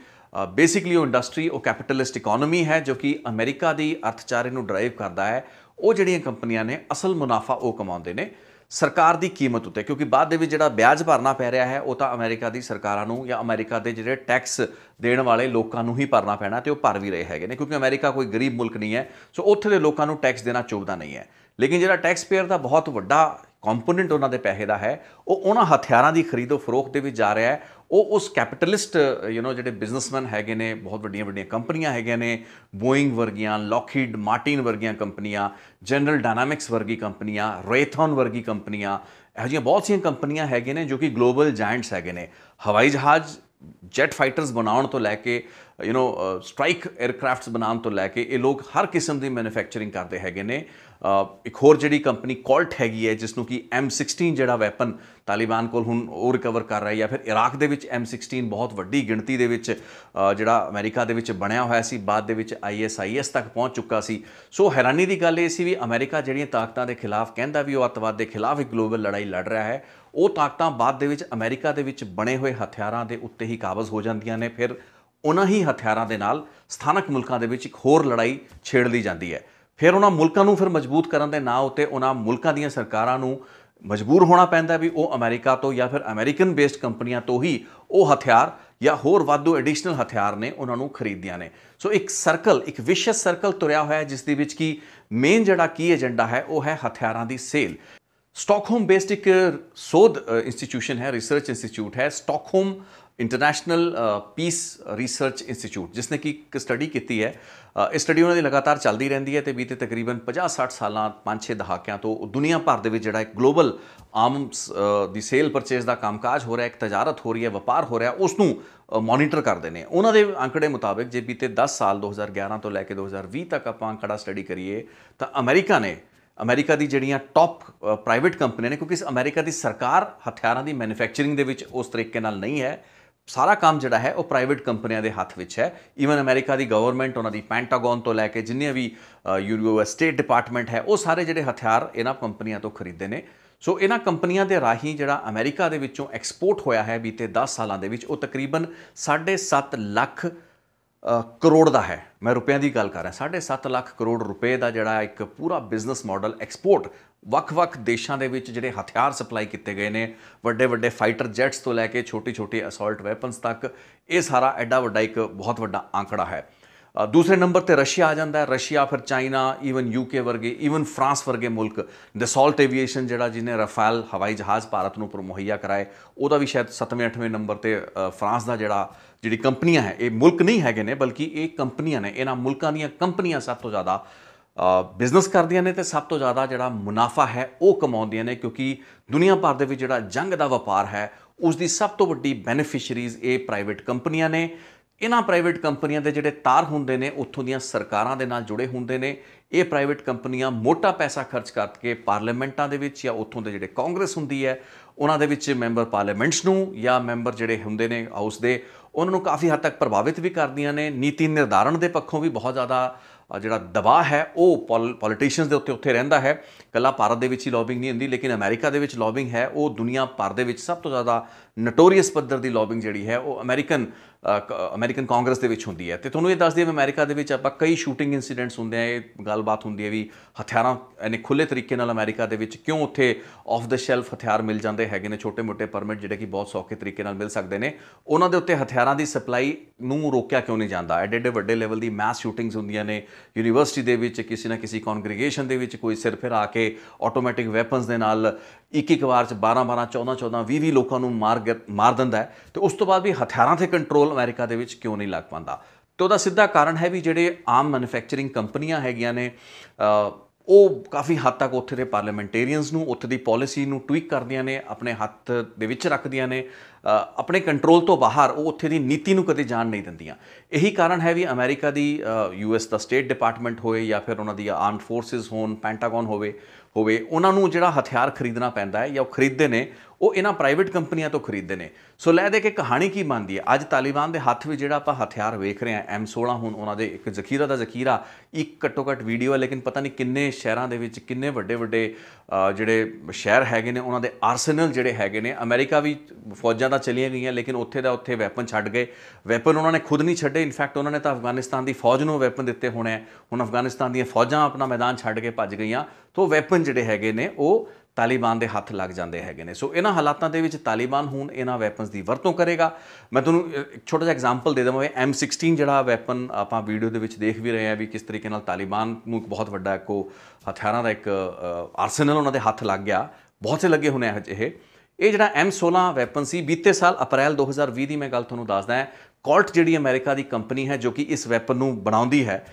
ਬੇਸਿਕਲੀ ਉਹ ਇੰਡਸਟਰੀ, ਉਹ ਕੈਪੀਟਲਿਸਟ ਇਕੋਨਮੀ ਹੈ ਜੋ ਕਿ ਅਮਰੀਕਾ ਦੀ ਅਰਥਚਾਰੇ ਨੂੰ ਡਰਾਈਵ ਕਰਦਾ ਹੈ। ਉਹ ਜਿਹੜੀਆਂ ਕੰਪਨੀਆਂ ਨੇ ਅਸਲ ਮੁਨਾਫਾ ਉਹ ਕਮਾਉਂਦੇ ਨੇ ਸਰਕਾਰ ਦੀ ਕੀਮਤ ਉੱਤੇ, ਕਿਉਂਕਿ ਬਾਅਦ ਦੇ ਵਿੱਚ ਜਿਹੜਾ ਵਿਆਜ ਭਰਨਾ ਪੈ ਰਿਹਾ ਹੈ ਉਹ ਤਾਂ ਅਮਰੀਕਾ ਦੀ ਸਰਕਾਰਾਂ ਨੂੰ ਜਾਂ ਅਮਰੀਕਾ ਦੇ ਜਿਹੜੇ ਟੈਕਸ ਦੇਣ ਵਾਲੇ ਲੋਕਾਂ ਨੂੰ ਹੀ ਭਰਨਾ ਪੈਣਾ, ਤੇ ਉਹ ਭਰ ਵੀ ਰਹੇ ਹੈਗੇ ਨੇ, ਕਿਉਂਕਿ ਅਮਰੀਕਾ ਕੋਈ ਗਰੀਬ ਮੁਲਕ ਨਹੀਂ ਹੈ। ਸੋ ਉੱਥੇ ਦੇ ਲੋਕਾਂ ਨੂੰ ਟੈਕਸ ਦੇਣਾ ਚੁੱਭਦਾ ਨਹੀਂ ਹੈ। ਲੇਕਿਨ ਜਿਹੜਾ ਟੈਕਸ ਪੇਅਰ ਦਾ ਬਹੁਤ ਵੱਡਾ ਕੰਪੋਨੈਂਟ ਉਹਨਾਂ ਦੇ ਪੈਸੇ ਦਾ ਹੈ ਉਹ ਉਹਨਾਂ ਹਥਿਆਰਾਂ ਦੀ ਖਰੀਦੋ ਫਰੋਖਤ ਦੇ ਵਿੱਚ ਜਾ ਰਿਹਾ ਹੈ। ਉਹ ਉਸ ਕੈਪੀਟਲਿਸਟ ਜਿਹੜੇ ਬਿਜ਼ਨਸਮੈਨ ਹੈਗੇ ਨੇ, ਬਹੁਤ ਵੱਡੀਆਂ ਕੰਪਨੀਆਂ ਹੈਗੀਆਂ ਨੇ, ਬੋਇੰਗ ਵਰਗੀਆਂ, ਲੋਕਹੀਡ ਮਾਰਟਿਨ ਵਰਗੀਆਂ ਕੰਪਨੀਆਂ, ਜਨਰਲ ਡਾਇਨਾਮਿਕਸ ਵਰਗੀ ਕੰਪਨੀਆਂ, ਰੇਥਨ ਵਰਗੀ ਕੰਪਨੀਆਂ, ਇਹੋ ਜਿਹੀਆਂ ਬਹੁਤ ਸਾਰੀਆਂ ਕੰਪਨੀਆਂ ਹੈਗੀਆਂ ਨੇ ਜੋ ਕਿ ਗਲੋਬਲ ਜਾਇੰਟਸ ਹੈਗੇ ਨੇ। ਹਵਾਈ ਜਹਾਜ਼, ਜੈਟ ਫਾਈਟਰਸ ਬਣਾਉਣ ਤੋਂ ਲੈ ਕੇ ਸਟ੍ਰਾਈਕ 에ਅਰਕ੍ਰਾਫਟਸ ਬਣਾਉਣ ਤੋਂ ਲੈ ਕੇ ਇਹ ਲੋਕ ਹਰ ਕਿਸਮ ਦੀ ਮੈਨੂਫੈਕਚਰਿੰਗ ਕਰਦੇ ਹੈਗੇ ਨੇ। ਇੱਕ ਹੋਰ ਜਿਹੜੀ ਕੰਪਨੀ ਕੋਲਟ ਹੈਗੀ ਹੈ, ਜਿਸ ਨੂੰ ਕਿ M16 ਜਿਹੜਾ ਵੈਪਨ ਤਾਲਿਬਾਨ ਕੋਲ ਹੁਣ ਉਹ ਰਿਕਵਰ ਕਰ ਰਿਹਾ, ਜਾਂ ਫਿਰ ਇਰਾਕ ਦੇ ਵਿੱਚ M16 ਬਹੁਤ ਵੱਡੀ ਗਿਣਤੀ ਦੇ ਵਿੱਚ ਜਿਹੜਾ ਅਮਰੀਕਾ ਦੇ ਵਿੱਚ ਬਣਿਆ ਹੋਇਆ ਸੀ, ਬਾਅਦ ਦੇ ਵਿੱਚ ISIS ਤੱਕ ਪਹੁੰਚ ਚੁੱਕਾ ਸੀ। ਸੋ ਹੈਰਾਨੀ ਦੀ ਗੱਲ ਇਹ ਸੀ ਵੀ ਅਮਰੀਕਾ ਜਿਹੜੀਆਂ ਤਾਕਤਾਂ ਦੇ ਖਿਲਾਫ ਕਹਿੰਦਾ ਵੀ ਉਹ ਅੱਤਵਾਦ ਦੇ ਖਿਲਾਫ ਇੱਕ ਗਲੋਬਲ ਲੜਾਈ ਲੜ ਰਿਹਾ ਹੈ, ਉਹ ਤਾਕਤਾਂ ਬਾਅਦ ਦੇ ਵਿੱਚ ਅਮਰੀਕਾ ਦੇ ਵਿੱਚ ਬਣੇ ਹੋਏ ਹਥਿਆਰਾਂ ਦੇ ਉੱਤੇ ਹੀ ਕਾਬਜ਼ ਹੋ ਜਾਂਦੀਆਂ ਨੇ। ਫਿਰ ਉਹਨਾਂ ਹੀ ਹਥਿਆਰਾਂ ਦੇ ਨਾਲ ਸਥਾਨਕ ਮੁਲਕਾਂ ਦੇ ਵਿੱਚ ਇੱਕ ਹੋਰ ਲੜਾਈ ਛੇੜ ਲਈ ਜਾਂਦੀ ਹੈ। ਫਿਰ ਉਹਨਾਂ ਮੁਲਕਾਂ ਨੂੰ ਫਿਰ ਮਜ਼ਬੂਤ ਕਰਨ ਦੇ ਨਾਂ ਉੱਤੇ ਉਹਨਾਂ ਮੁਲਕਾਂ ਦੀਆਂ ਸਰਕਾਰਾਂ ਨੂੰ ਮਜਬੂਰ ਹੋਣਾ ਪੈਂਦਾ ਵੀ ਉਹ ਅਮਰੀਕਾ ਤੋਂ ਜਾਂ ਫਿਰ ਅਮਰੀਕਨ ਬੇਸਡ ਕੰਪਨੀਆਂ ਤੋਂ ਹੀ ਉਹ ਹਥਿਆਰ ਜਾਂ ਹੋਰ ਵਾਧੂ ਐਡੀਸ਼ਨਲ ਹਥਿਆਰ ਨੇ ਉਹਨਾਂ ਨੂੰ ਖਰੀਦਦੀਆਂ ਨੇ। ਸੋ ਇੱਕ ਸਰਕਲ, ਇੱਕ ਵਿਸ਼ਿਅਸ ਸਰਕਲ ਤੁਰਿਆ ਹੋਇਆ ਜਿਸ ਦੇ ਵਿੱਚ ਕਿ ਮੇਨ ਜਿਹੜਾ ਕੀ ਏਜੰਡਾ ਹੈ ਉਹ ਹੈ ਹਥਿਆਰਾਂ ਦੀ ਸੇਲ। स्टॉकहोम बेस्ड एक शोध इंस्टीट्यूशन है, रिसर्च इंस्टीट्यूट है, Stockholm International Peace Research Institute, जिसने की एक स्टडी की है। ਇਹ ਸਟੱਡੀ ਉਹਨਾਂ ਦੀ ਲਗਾਤਾਰ ਚੱਲਦੀ ਰਹਿੰਦੀ ਹੈ ਤੇ ਬੀਤੇ ਤਕਰੀਬਨ 50-60 ਸਾਲਾਂ 5-6 ਦਹਾਕਿਆਂ ਤੋਂ ਦੁਨੀਆ ਭਰ ਦੇ ਵਿੱਚ ਜਿਹੜਾ ਇੱਕ ਗਲੋਬਲ ਆਰਮਸ ਦੀ ਸੇਲ ਪਰਚੇਜ਼ ਦਾ ਕੰਮਕਾਜ ਹੋ ਰਿਹਾ, ਇੱਕ ਤਜਾਰਤ ਹੋ ਰਹੀ ਹੈ, ਵਪਾਰ ਹੋ ਰਿਹਾ, ਉਸ ਨੂੰ ਮੋਨੀਟਰ ਕਰਦੇ ਨੇ। ਉਹਨਾਂ ਦੇ ਅੰਕੜੇ ਮੁਤਾਬਕ ਜੇ ਬੀਤੇ 10 ਸਾਲ 2011 ਤੋਂ ਲੈ ਕੇ 2020 ਤੱਕ ਆਪਾਂ ਅੰਕੜਾ ਸਟੱਡੀ ਕਰੀਏ ਤਾਂ ਅਮਰੀਕਾ ਦੀ ਜਿਹੜੀਆਂ ਟੌਪ ਪ੍ਰਾਈਵੇਟ ਕੰਪਨੀਆਂ ਨੇ, ਕਿਉਂਕਿ ਅਮਰੀਕਾ ਦੀ ਸਰਕਾਰ ਹਥਿਆਰਾਂ ਦੀ ਮੈਨੂਫੈਕਚਰਿੰਗ ਦੇ ਵਿੱਚ ਉਸ ਤਰੀਕੇ ਨਾਲ ਨਹੀਂ ਹੈ, ਸਾਰਾ ਕੰਮ ਜਿਹੜਾ ਹੈ ਉਹ ਪ੍ਰਾਈਵੇਟ ਕੰਪਨੀਆਂ ਦੇ ਹੱਥ ਵਿੱਚ ਹੈ। ਈਵਨ ਅਮਰੀਕਾ ਦੀ ਗਵਰਨਮੈਂਟ, ਉਹਨਾਂ ਦੀ ਪੈਂਟਾਗਨ ਤੋਂ ਲੈ ਕੇ ਜਿੰਨੇ ਵੀ ਯੂਐਸ ਸਟੇਟ ਡਿਪਾਰਟਮੈਂਟ ਹੈ, ਉਹ ਸਾਰੇ ਜਿਹੜੇ ਹਥਿਆਰ ਇਹਨਾਂ ਕੰਪਨੀਆਂ ਤੋਂ ਖਰੀਦਦੇ ਨੇ। ਸੋ ਇਹਨਾਂ ਕੰਪਨੀਆਂ ਦੇ ਰਾਹੀਂ ਜਿਹੜਾ ਅਮਰੀਕਾ ਦੇ ਵਿੱਚੋਂ ਐਕਸਪੋਰਟ ਹੋਇਆ ਹੈ ਬੀਤੇ 10 ਸਾਲਾਂ ਦੇ ਵਿੱਚ, ਉਹ ਤਕਰੀਬਨ 7.5 ਲੱਖ ਕਰੋੜ ਦਾ ਹੈ। ਮੈਂ ਰੁਪਿਆਂ ਦੀ ਗੱਲ ਕਰ ਰਿਹਾ, 7.5 ਲੱਖ ਕਰੋੜ ਰੁਪਏ ਦਾ ਜਿਹੜਾ ਇੱਕ ਪੂਰਾ ਬਿਜ਼ਨਸ ਮਾਡਲ ਐਕਸਪੋਰਟ ਵੱਖ-ਵੱਖ ਦੇਸ਼ਾਂ ਦੇ ਵਿੱਚ ਜਿਹੜੇ ਹਥਿਆਰ ਸਪਲਾਈ ਕੀਤੇ ਗਏ ਨੇ, ਵੱਡੇ ਫਾਈਟਰ ਜੈਟਸ ਤੋਂ ਲੈ ਕੇ ਛੋਟੀ ਅਸੌਲਟ ਵੈਪਨਸ ਤੱਕ, ਇਹ ਸਾਰਾ ਐਡਾ ਵੱਡਾ ਇੱਕ ਬਹੁਤ ਵੱਡਾ ਆંકੜਾ ਹੈ। ਦੂਸਰੇ ਨੰਬਰ ਤੇ ਰਸ਼ੀਆ ਆ ਜਾਂਦਾ ਹੈ, ਰਸ਼ੀਆ, ਫਿਰ ਚਾਈਨਾ, ਈਵਨ UK ਵਰਗੇ, ਈਵਨ ਫਰਾਂਸ ਵਰਗੇ ਮੁਲਕ। ਦਸੌਲਟ ਏਵੀਏਸ਼ਨ ਜਿਹੜਾ ਜਿਹਨੇ ਰਫਾਲ ਹਵਾਈ ਜਹਾਜ਼ ਭਾਰਤ ਨੂੰ ਮੁਹੱਈਆ ਕਰਾਏ, ਉਹਦਾ ਵੀ ਸ਼ਾਇਦ 7ਵੇਂ-8ਵੇਂ ਨੰਬਰ ਤੇ ਫਰਾਂਸ ਦਾ ਜਿਹੜੀ ਕੰਪਨੀਆਂ ਹੈ, ਇਹ ਮੁਲਕ ਨਹੀਂ ਹੈਗੇ ਨੇ ਬਲਕਿ ਇਹ ਕੰਪਨੀਆਂ ਨੇ, ਇਹਨਾਂ ਮੁਲਕਾਂ ਦੀਆਂ ਕੰਪਨੀਆਂ ਸਭ ਤੋਂ ਜ਼ਿਆਦਾ ਬਿਜ਼ਨਸ ਕਰਦੀਆਂ ਨੇ ਤੇ ਸਭ ਤੋਂ ਜ਼ਿਆਦਾ ਜਿਹੜਾ ਮੁਨਾਫਾ ਹੈ ਉਹ ਕਮਾਉਂਦੀਆਂ ਨੇ, ਕਿਉਂਕਿ ਦੁਨੀਆ ਭਰ ਦੇ ਵਿੱਚ ਜਿਹੜਾ ਜੰਗ ਦਾ ਵਪਾਰ ਹੈ ਉਸ ਦੀ ਸਭ ਤੋਂ ਵੱਡੀ ਬੈਨੀਫਿਸ਼ਰੀਜ਼ ਇਹ ਪ੍ਰਾਈਵੇਟ ਕੰਪਨੀਆਂ ਨੇ। ਇਹਨਾਂ ਪ੍ਰਾਈਵੇਟ ਕੰਪਨੀਆਂ ਦੇ ਜਿਹੜੇ ਤਾਰ ਹੁੰਦੇ ਨੇ ਉੱਥੋਂ ਦੀਆਂ ਸਰਕਾਰਾਂ ਦੇ ਨਾਲ ਜੁੜੇ ਹੁੰਦੇ ਨੇ। ਇਹ ਪ੍ਰਾਈਵੇਟ ਕੰਪਨੀਆਂ ਮੋਟਾ ਪੈਸਾ ਖਰਚ ਕਰਕੇ ਪਾਰਲੀਮੈਂਟਾਂ ਦੇ ਵਿੱਚ ਜਾਂ ਉੱਥੋਂ ਦੇ ਜਿਹੜੇ ਕਾਂਗਰਸ ਹੁੰਦੀ ਹੈ ਉਹਨਾਂ ਦੇ ਵਿੱਚ ਮੈਂਬਰ ਪਾਰਲੀਮੈਂਟਸ ਨੂੰ ਜਾਂ ਮੈਂਬਰ ਜਿਹੜੇ ਹੁੰਦੇ ਨੇ ਹਾਊਸ ਦੇ, ਉਹਨਾਂ ਨੂੰ ਕਾਫੀ ਹੱਦ ਤੱਕ ਪ੍ਰਭਾਵਿਤ ਵੀ ਕਰਦੀਆਂ ਨੇ। ਨੀਤੀ ਨਿਰਧਾਰਨ ਦੇ ਪੱਖੋਂ ਵੀ ਬਹੁਤ ਜ਼ਿਆਦਾ ਜਿਹੜਾ ਦਬਾਅ ਹੈ ਉਹ ਪੋਲੀਟੀਸ਼ੀਅਨਸ ਦੇ ਉੱਤੇ ਰਹਿੰਦਾ ਹੈ। ਇਕੱਲਾ ਭਾਰਤ ਦੇ ਵਿੱਚ ਹੀ ਲੌਬਿੰਗ ਨਹੀਂ ਹੁੰਦੀ, ਲੇਕਿਨ ਅਮਰੀਕਾ ਦੇ ਵਿੱਚ ਲੌਬਿੰਗ ਹੈ ਉਹ ਦੁਨੀਆ ਭਰ ਦੇ ਵਿੱਚ ਸਭ ਤੋਂ ਜ਼ਿਆਦਾ ਨਟੋਰੀਅਸ ਪੱਧਰ ਦੀ ਲੌਬਿੰਗ ਜਿਹੜੀ ਹੈ ਉਹ ਅਮਰੀਕਨ ਕਾਂਗਰਸ ਦੇ ਵਿੱਚ ਹੁੰਦੀ ਹੈ। ਅਤੇ ਤੁਹਾਨੂੰ ਇਹ ਦੱਸ ਦਈਏ, ਅਮਰੀਕਾ ਦੇ ਵਿੱਚ ਆਪਾਂ ਕਈ ਸ਼ੂਟਿੰਗ ਇੰਸੀਡੈਂਟਸ ਹੁੰਦੇ ਆ, ਇਹ ਗੱਲਬਾਤ ਹੁੰਦੀ ਹੈ ਵੀ ਹਥਿਆਰਾਂ ਇੰਨੇ ਖੁੱਲ੍ਹੇ ਤਰੀਕੇ ਨਾਲ ਅਮਰੀਕਾ ਦੇ ਵਿੱਚ ਕਿਉਂ ਉੱਥੇ ਆਫ ਦ ਸ਼ੈਲਫ ਹਥਿਆਰ ਮਿਲ ਜਾਂਦੇ ਹੈਗੇ ਨੇ, ਛੋਟੇ ਮੋਟੇ ਪਰਮਿਟ ਜਿਹੜੇ ਕਿ ਬਹੁਤ ਸੌਖੇ ਤਰੀਕੇ ਨਾਲ ਮਿਲ ਸਕਦੇ ਨੇ, ਉਹਨਾਂ ਦੇ ਉੱਤੇ ਹਥਿਆਰਾਂ ਦੀ ਸਪਲਾਈ ਨੂੰ ਰੋਕਿਆ ਕਿਉਂ ਨਹੀਂ ਜਾਂਦਾ। ਐਡੇ ਵੱਡੇ ਲੈਵਲ ਦੀ ਮੈਸ ਸ਼ੂਟਿੰਗਸ ਹੁੰਦੀਆਂ ਨੇ ਯੂਨੀਵਰਸਿਟੀ ਦੇ ਵਿੱਚ, ਕਿਸੇ ਨਾ ਕਿਸੇ ਕੌਂਗਰੀਗੇਸ਼ਨ ਦੇ ਵਿੱਚ ਕੋਈ ਸਿਰ ਫਿਰ ਆ ਕੇ ਆਟੋਮੈਟਿਕ ਵੈਪਨਸ ਦੇ ਨਾਲ ਇੱਕ ਵਾਰ 'ਚ 12 14 20 ਲੋਕਾਂ ਨੂੰ ਮਾਰ ਦਿੰਦਾ ਹੈ। ਅਤੇ ਉਸ ਤੋਂ ਬਾਅਦ ਵੀ ਹਥਿਆਰਾਂ 'ਤੇ ਕੰਟਰੋਲ ਅਮਰੀਕਾ ਦੇ ਵਿੱਚ ਕਿਉਂ ਨਹੀਂ ਲੱਗ ਪਾਉਂਦਾ। ਅਤੇ ਉਹਦਾ ਸਿੱਧਾ ਕਾਰਨ ਹੈ ਵੀ ਜਿਹੜੇ ਆਮ ਮੈਨੂਫੈਕਚਰਿੰਗ ਕੰਪਨੀਆਂ ਹੈਗੀਆਂ ਨੇ ਉਹ ਕਾਫੀ ਹੱਦ ਤੱਕ ਉੱਥੇ ਦੇ ਪਾਰਲੀਮੈਂਟੇਰੀਅਨਸ ਨੂੰ, ਉੱਥੇ ਦੀ ਪੋਲਿਸੀ ਨੂੰ ਟਵੀਕ ਕਰਦੀਆਂ ਨੇ, ਆਪਣੇ ਹੱਥ ਦੇ ਵਿੱਚ ਰੱਖਦੀਆਂ ਨੇ, ਆਪਣੇ ਕੰਟਰੋਲ ਤੋਂ ਬਾਹਰ ਉਹ ਉੱਥੇ ਦੀ ਨੀਤੀ ਨੂੰ ਕਦੇ ਜਾਣ ਨਹੀਂ ਦਿੰਦੀਆਂ। ਇਹੀ ਕਾਰਨ ਹੈ ਵੀ ਅਮਰੀਕਾ ਦੀ US ਦਾ ਸਟੇਟ ਡਿਪਾਰਟਮੈਂਟ ਹੋਏ ਜਾਂ ਫਿਰ ਉਹਨਾਂ ਦੀ ਆਰਮਡ ਫੋਰਸਿਸ ਹੋਣ, ਪੈਂਟਾਗਨ ਹੋਵੇ, ਉਹਨਾਂ ਨੂੰ ਜਿਹੜਾ ਹਥਿਆਰ ਖਰੀਦਣਾ ਪੈਂਦਾ ਹੈ ਜਾਂ ਉਹ ਖਰੀਦਦੇ ਨੇ, ਉਹ ਇਹਨਾਂ ਪ੍ਰਾਈਵੇਟ ਕੰਪਨੀਆਂ ਤੋਂ ਖਰੀਦਦੇ ਨੇ। ਸੋ ਲੈ ਦੇ ਕੇ ਕਹਾਣੀ ਕੀ ਬਣਦੀ ਹੈ, ਅੱਜ ਤਾਲਿਬਾਨ ਦੇ ਹੱਥ ਵਿੱਚ ਜਿਹੜਾ ਆਪਾਂ ਹਥਿਆਰ ਵੇਖ ਰਹੇ ਹਾਂ M16, ਹੁਣ ਉਹਨਾਂ ਦੇ ਇੱਕ ਜ਼ਖੀਰਾ ਇੱਕ ਘੱਟੋ ਘੱਟ ਵੀਡੀਓ ਹੈ, ਲੇਕਿਨ ਪਤਾ ਨਹੀਂ ਕਿੰਨੇ ਸ਼ਹਿਰਾਂ ਦੇ ਵਿੱਚ ਕਿੰਨੇ ਵੱਡੇ ਜਿਹੜੇ ਸ਼ਹਿਰ ਹੈਗੇ ਨੇ ਉਹਨਾਂ ਦੇ ਆਰਸਨਲ ਜਿਹੜੇ ਹੈਗੇ ਨੇ। ਅਮਰੀਕਾ ਵੀ ਫੌਜਾਂ ਤਾਂ ਚਲੀਆਂ ਗਈਆਂ, ਲੇਕਿਨ ਉੱਥੇ ਵੈਪਨ ਛੱਡ ਗਏ। ਵੈਪਨ ਉਹਨਾਂ ਨੇ ਖੁਦ ਨਹੀਂ ਛੱਡੇ, ਇਨਫੈਕਟ ਉਹਨਾਂ ਨੇ ਤਾਂ ਅਫਗਾਨਿਸਤਾਨ ਦੀ ਫੌਜ ਨੂੰ ਵੈਪਨ ਦਿੱਤੇ ਹੋਣੇ ਆ। ਹੁਣ ਅਫਗਾਨਿਸਤਾਨ ਦੀਆਂ ਫੌਜਾਂ ਆਪਣਾ ਮੈਦਾਨ ਛੱਡ ਕੇ ਭੱਜ ਗਈਆਂ, ਤਾਂ ਵੈਪਨ ਜਿਹੜੇ ਹੈਗੇ ਨੇ ਉਹ ਤਾਲਿਬਾਨ ਦੇ ਹੱਥ ਲੱਗ ਜਾਂਦੇ ਹੈਗੇ ਨੇ। ਸੋ ਇਹਨਾਂ ਹਾਲਾਤਾਂ ਦੇ ਵਿੱਚ ਤਾਲਿਬਾਨ ਹੁਣ ਇਹਨਾਂ ਵੈਪਨਸ ਦੀ ਵਰਤੋਂ ਕਰੇਗਾ। ਮੈਂ ਤੁਹਾਨੂੰ ਇੱਕ ਛੋਟਾ ਜਿਹਾ ਐਗਜ਼ਾਮਪਲ ਦੇ ਦੇਵਾਂ। M16 ਜਿਹੜਾ ਵੈਪਨ ਆਪਾਂ ਵੀਡੀਓ ਦੇ ਵਿੱਚ ਦੇਖ ਵੀ ਰਹੇ ਹਾਂ ਵੀ ਕਿਸ ਤਰੀਕੇ ਨਾਲ ਤਾਲਿਬਾਨ ਨੂੰ ਇੱਕ ਬਹੁਤ ਵੱਡਾ ਹਥਿਆਰਾਂ ਦਾ ਇੱਕ ਆਰਸਨਲ ਉਹਨਾਂ ਦੇ ਹੱਥ ਲੱਗ ਗਿਆ, ਬਹੁਤ ਸੇ ਲੱਗੇ ਹੋਣੇ ਇਹ ਜਿਹੜਾ M16 ਵੈਪਨ ਸੀ, ਬੀਤੇ ਸਾਲ ਅਪ੍ਰੈਲ 2020 ਦੀ ਮੈਂ ਗੱਲ ਤੁਹਾਨੂੰ ਦੱਸਦਾ ਹਾਂ। ਕੋਲਟ ਜਿਹੜੀ ਅਮਰੀਕਾ ਦੀ ਕੰਪਨੀ ਹੈ ਜੋ ਕਿ ਇਸ ਵੈਪਨ ਨੂੰ ਬਣਾਉਂਦੀ ਹੈ,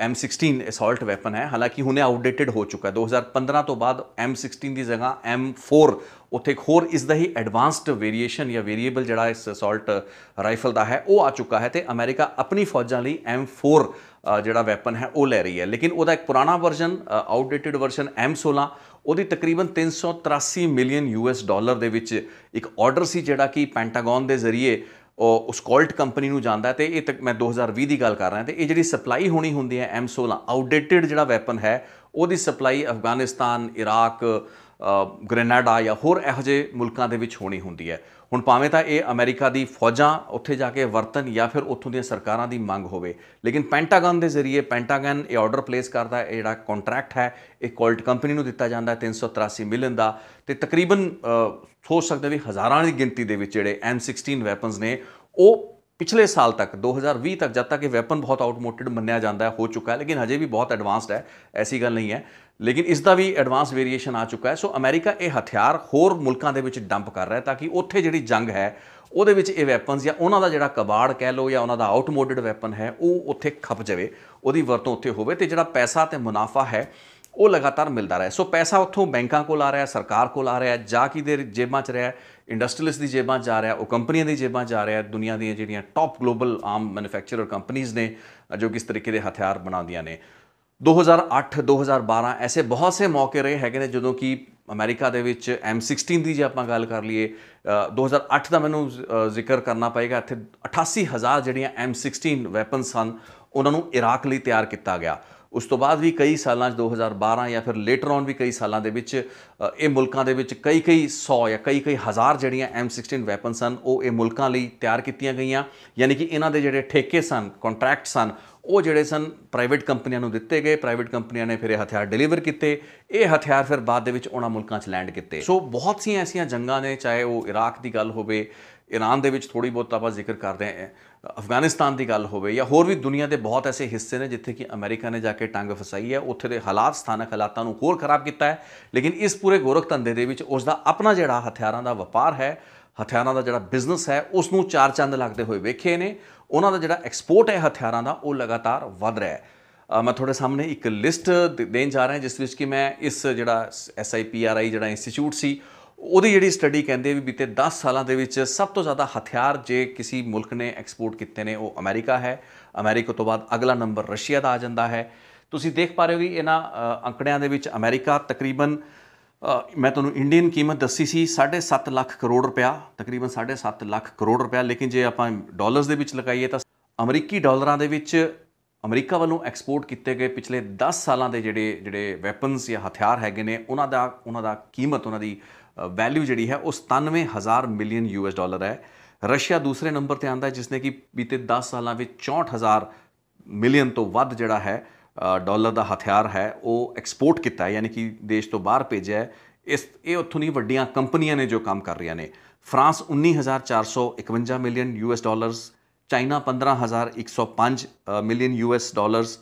M16 ਅਸੌਲਟ ਵੈਪਨ ਹੈ, ਹਾਲਾਂਕਿ ਹੁਣੇ ਆਊਟਡੇਟਡ ਹੋ ਚੁੱਕਾ ਹੈ। 2015 ਤੋਂ ਬਾਅਦ M16 ਦੀ ਜਗ੍ਹਾ M4 ਉੱਥੇ ਇੱਕ ਹੋਰ ਇਸ ਦਾ ਹੀ ਐਡਵਾਂਸਡ ਵੇਰੀਏਸ਼ਨ ਜਾਂ ਵੇਰੀਏਬਲ ਜਿਹੜਾ ਇਸ ਅਸੌਲਟ ਰਾਈਫਲ ਦਾ ਹੈ ਉਹ ਆ ਚੁੱਕਾ ਹੈ, ਅਤੇ ਅਮਰੀਕਾ ਆਪਣੀ ਫੌਜਾਂ ਲਈ M4 ਜਿਹੜਾ ਵੈਪਨ ਹੈ ਉਹ ਲੈ ਰਹੀ ਹੈ। ਲੇਕਿਨ ਉਹਦਾ ਇੱਕ ਪੁਰਾਣਾ ਵਰਜ਼ਨ, ਆਊਟਡੇਟਡ ਵਰਜ਼ਨ M16, ਉਹਦੀ ਤਕਰੀਬਨ $383 ਮਿਲੀਅਨ ਦੇ ਵਿੱਚ ਇੱਕ ਆਰਡਰ ਸੀ ਜਿਹੜਾ ਕਿ ਪੈਂਟਾਗਨ ਦੇ ਜ਼ਰੀਏ ਉਸ ਕੋਲਟ ਕੰਪਨੀ ਨੂੰ ਜਾਂਦਾ ਹੈ। ਅਤੇ ਇਹ ਤੱਕ ਮੈਂ 2020 ਦੀ ਗੱਲ ਕਰ ਰਿਹਾ। ਅਤੇ ਇਹ ਜਿਹੜੀ ਸਪਲਾਈ ਹੋਣੀ ਹੁੰਦੀ ਹੈ M16 ਆਊਟਡੇਟਡ ਜਿਹੜਾ ਵੈਪਨ ਹੈ ਉਹਦੀ ਸਪਲਾਈ ਅਫਗਾਨਿਸਤਾਨ, ਇਰਾਕ, ਗ੍ਰੇਨਾਡਾ ਜਾਂ ਹੋਰ ਇਹੋ ਜਿਹੇ ਮੁਲਕਾਂ ਦੇ ਵਿੱਚ ਹੋਣੀ ਹੁੰਦੀ ਹੈ। ਹੁਣ ਭਾਵੇਂ ਤਾਂ ਇਹ ਅਮਰੀਕਾ ਦੀ ਫੌਜਾਂ ਉੱਥੇ ਜਾ ਕੇ ਵਰਤਨ ਜਾਂ ਫਿਰ ਉੱਥੋਂ ਦੀਆਂ ਸਰਕਾਰਾਂ ਦੀ ਮੰਗ ਹੋਵੇ, ਲੇਕਿਨ ਪੈਂਟਾਗਨ ਦੇ ਜ਼ਰੀਏ ਪੈਂਟਾਗਨ ਇਹ ਆਰਡਰ ਪਲੇਸ ਕਰਦਾ ਹੈ। ਇਹ ਜਿਹੜਾ ਕੰਟਰੈਕਟ ਹੈ ਇਹ ਕੋਲਟ ਕੰਪਨੀ ਨੂੰ ਦਿੱਤਾ ਜਾਂਦਾ 383 ਮਿਲੀਅਨ ਦਾ, ਅਤੇ ਤਕਰੀਬਨ ਸੋਚ ਸਕਦੇ ਵੀ ਹਜ਼ਾਰਾਂ ਦੀ ਗਿਣਤੀ ਦੇ ਵਿੱਚ ਜਿਹੜੇ M16 ਵੈਪਨਸ ਨੇ ਉਹ पिछले साल तक 2020 तक, जब तक ये वैपन बहुत आउटमोटेड मन्निया जाता है, हो चुका है, लेकिन हजे भी बहुत एडवांस्ड है, ऐसी गल नहीं है, लेकिन इसका भी एडवांस वेरीएशन आ चुका है। सो अमेरिका ये हथियार होर मुल्कों के डंप कर रहा है ताकि उत्थे जिहड़ी जंग है ਉਹਦੇ ਵਿੱਚ ਇਹ ਵੈਪਨਸ ਜਾਂ ਉਹਨਾਂ ਦਾ ਜਿਹੜਾ ਕਬਾੜ ਕਹਿ ਲਓ ਜਾਂ ਉਹਨਾਂ ਦਾ ਆਊਟਮੋਡਡ ਵੈਪਨ ਹੈ ਉਹ ਉੱਥੇ ਖਪ ਜਾਵੇ, ਉਹਦੀ ਵਰਤੋਂ ਉੱਥੇ ਹੋਵੇ ਤੇ ਜਿਹੜਾ ਪੈਸਾ ਤੇ ਮੁਨਾਫਾ ਹੈ ਉਹ ਲਗਾਤਾਰ ਮਿਲਦਾ ਰਹੇ। ਸੋ ਪੈਸਾ ਉੱਥੋਂ ਬੈਂਕਾਂ ਕੋਲ ਆ ਰਿਹਾ, ਸਰਕਾਰ ਕੋਲ ਆ ਰਿਹਾ, ਜਾ ਕਿਹਦੇ ਜੇਬਾਂ 'ਚ ਰਿਹਾ, ਇੰਡਸਟਰੀਅਲਿਸਟ ਦੀ ਜੇਬਾਂ 'ਚ ਜਾ ਰਿਹਾ, ਉਹ ਕੰਪਨੀਆਂ ਦੀ ਜੇਬਾਂ 'ਚ ਜਾ ਰਿਹਾ। ਦੁਨੀਆ ਦੀਆਂ ਜਿਹੜੀਆਂ ਟੌਪ ਗਲੋਬਲ ਆਰਮ ਮੈਨੂਫੈਕਚਰਰ ਕੰਪਨੀਜ਼ ਨੇ ਜੋ ਕਿਸ ਤਰੀਕੇ ਦੇ ਹਥਿਆਰ ਬਣਾਉਂਦੀਆਂ ਨੇ। 2008 2012 ਐਸੇ ਬਹੁਤ ਸੇ ਮੌਕੇ ਰਹੇ ਹੈਗੇ ਨੇ ਜਦੋਂ ਕਿ ਅਮਰੀਕਾ ਦੇ ਵਿੱਚ M16 ਦੀ ਜੇ ਆਪਾਂ ਗੱਲ ਕਰ ਲਈਏ, 2008 ਦਾ ਮੈਨੂੰ ਜ਼ਿਕਰ ਕਰਨਾ ਪਏਗਾ। ਇੱਥੇ 88,000 ਜਿਹੜੀਆਂ M16 ਵੈਪਨ ਸਨ ਉਹਨਾਂ ਨੂੰ ਇਰਾਕ ਲਈ ਤਿਆਰ ਕੀਤਾ ਗਿਆ। ਉਸ ਤੋਂ ਬਾਅਦ ਵੀ ਕਈ ਸਾਲਾਂ 'ਚ 2012 ਜਾਂ ਫਿਰ ਲੇਟਰ ਔਨ ਵੀ ਕਈ ਸਾਲਾਂ ਦੇ ਵਿੱਚ ਇਹ ਮੁਲਕਾਂ ਦੇ ਵਿੱਚ ਕਈ 100 ਜਾਂ ਕਈ ਹਜ਼ਾਰ ਜਿਹੜੀਆਂ M16 ਵੈਪਨ ਸਨ ਉਹ ਇਹ ਮੁਲਕਾਂ ਲਈ ਤਿਆਰ ਕੀਤੀਆਂ ਗਈਆਂ। ਯਾਨੀ ਕਿ ਇਹਨਾਂ ਦੇ ਜਿਹੜੇ ਠੇਕੇ ਸਨ, ਕੰਟਰੈਕਟ ਸਨ, ਉਹ ਜਿਹੜੇ ਸਨ ਪ੍ਰਾਈਵੇਟ ਕੰਪਨੀਆਂ ਨੂੰ ਦਿੱਤੇ ਗਏ। ਪ੍ਰਾਈਵੇਟ ਕੰਪਨੀਆਂ ਨੇ ਫਿਰ ਇਹ ਹਥਿਆਰ ਡਿਲੀਵਰ ਕੀਤੇ। ਇਹ ਹਥਿਆਰ ਫਿਰ ਬਾਅਦ ਦੇ ਵਿੱਚ ਉਹਨਾਂ ਮੁਲਕਾਂ 'ਚ ਲੈਂਡ ਕੀਤੇ। ਸੋ ਬਹੁਤ ਸੀਆਂ ਐਸੀਆਂ ਜੰਗਾਂ ਨੇ, ਚਾਹੇ ਉਹ ਇਰਾਕ ਦੀ ਗੱਲ ਹੋਵੇ, ईरान ਦੇ ਵਿੱਚ ਥੋੜੀ ਬਹੁਤ ਆਪਾਂ ਜ਼ਿਕਰ ਕਰਦੇ ਹਾਂ, ਅਫਗਾਨਿਸਤਾਨ ਦੀ ਗੱਲ ਹੋਵੇ ਜਾਂ ਹੋਰ ਵੀ ਦੁਨੀਆ ਦੇ ਬਹੁਤ ਐਸੇ ਹਿੱਸੇ ਨੇ ਜਿੱਥੇ ਕਿ ਅਮਰੀਕਾ ਨੇ ਜਾ ਕੇ ਟੰਗ ਫਸਾਈ ਹੈ। ਉੱਥੇ ਦੇ ਹਾਲਾਤ, ਸਥਾਨਕ ਹਾਲਾਤਾਂ ਨੂੰ ਹੋਰ ਖਰਾਬ ਕੀਤਾ ਹੈ। ਲੇਕਿਨ ਇਸ ਪੂਰੇ ਗੋਰਖ ਧੰਦੇ ਦੇ ਵਿੱਚ ਉਸ ਦਾ ਆਪਣਾ ਜਿਹੜਾ ਹਥਿਆਰਾਂ ਦਾ ਵਪਾਰ ਹੈ, ਹਥਿਆਰਾਂ ਦਾ ਜਿਹੜਾ ਬਿਜ਼ਨਸ ਹੈ, ਉਸ ਨੂੰ ਚਾਰ ਚੰਦ ਲੱਗਦੇ ਹੋਏ ਵੇਖੇ ਨੇ। ਉਹਨਾਂ ਦਾ ਜਿਹੜਾ ਐਕਸਪੋਰਟ ਹੈ ਹਥਿਆਰਾਂ ਦਾ ਉਹ ਲਗਾਤਾਰ ਵੱਧ ਰਿਹਾ ਹੈ। ਮੈਂ ਤੁਹਾਡੇ ਸਾਹਮਣੇ ਇੱਕ ਲਿਸਟ ਦੇਣ ਜਾ ਰਿਹਾ ਜਿਸ ਵਿੱਚ ਕਿ ਮੈਂ ਇਸ ਜਿਹੜਾ SIPRI ਜਿਹੜਾ ਇੰਸਟੀਚਿਊਟ ਸੀ ਉਹਦੀ ਜਿਹੜੀ ਸਟੱਡੀ ਕਹਿੰਦੇ ਵੀ ਬੀਤੇ 10 ਸਾਲਾਂ ਦੇ ਵਿੱਚ ਸਭ ਤੋਂ ਜ਼ਿਆਦਾ ਹਥਿਆਰ ਜੇ ਕਿਸੇ ਮੁਲਕ ਨੇ ਐਕਸਪੋਰਟ ਕੀਤੇ ਨੇ ਉਹ ਅਮਰੀਕਾ ਹੈ। ਅਮਰੀਕਾ ਤੋਂ ਬਾਅਦ ਅਗਲਾ ਨੰਬਰ ਰਸ਼ੀਆ ਦਾ ਆ ਜਾਂਦਾ ਹੈ। ਤੁਸੀਂ ਦੇਖ ਪਾ ਰਹੇ ਹੋ ਕਿ ਇਹਨਾਂ ਅੰਕੜਿਆਂ ਦੇ ਵਿੱਚ ਅਮਰੀਕਾ ਤਕਰੀਬਨ, ਮੈਂ ਤੁਹਾਨੂੰ ਇੰਡੀਅਨ ਕੀਮਤ ਦੱਸੀ ਸੀ 7.5 ਲੱਖ ਕਰੋੜ ਰੁਪਇਆ, ਤਕਰੀਬਨ 7.5 ਲੱਖ ਕਰੋੜ ਰੁਪਇਆ। ਲੇਕਿਨ ਜੇ ਆਪਾਂ ਡਾਲਰਸ ਦੇ ਵਿੱਚ ਲਗਾਈਏ ਤਾਂ ਅਮਰੀਕੀ ਡਾਲਰਾਂ ਦੇ ਵਿੱਚ ਅਮਰੀਕਾ ਵੱਲੋਂ ਐਕਸਪੋਰਟ ਕੀਤੇ ਗਏ ਪਿਛਲੇ 10 ਸਾਲਾਂ ਦੇ ਜਿਹੜੇ ਵੈਪਨਸ ਜਾਂ ਹਥਿਆਰ ਹੈਗੇ ਨੇ ਉਹਨਾਂ ਦਾ ਕੀਮਤ, ਉਹਨਾਂ ਦੀ ਵੈਲਿਊ ਜਿਹੜੀ ਹੈ ਉਹ 97,000 ਮਿਲੀਅਨ US ਹੈ। ਰਸ਼ੀਆ ਦੂਸਰੇ ਨੰਬਰ 'ਤੇ ਆਉਂਦਾ ਜਿਸਨੇ ਕਿ ਬੀਤੇ 10 ਸਾਲਾਂ ਵਿੱਚ 64,000 ਮਿਲੀਅਨ ਤੋਂ ਵੱਧ ਜਿਹੜਾ ਹੈ ਡਾਲਰ ਦਾ ਹਥਿਆਰ ਹੈ ਉਹ ਐਕਸਪੋਰਟ ਕੀਤਾ ਹੈ, ਯਾਨੀ ਕਿ ਦੇਸ਼ ਤੋਂ ਬਾਹਰ ਭੇਜਿਆ ਹੈ। ਇਹ ਉੱਥੋਂ ਦੀ ਵੱਡੀਆਂ ਕੰਪਨੀਆਂ ਨੇ ਜੋ ਕੰਮ ਕਰ ਰਹੀਆਂ ਨੇ। France 19,451 million US, China 15,105 million US।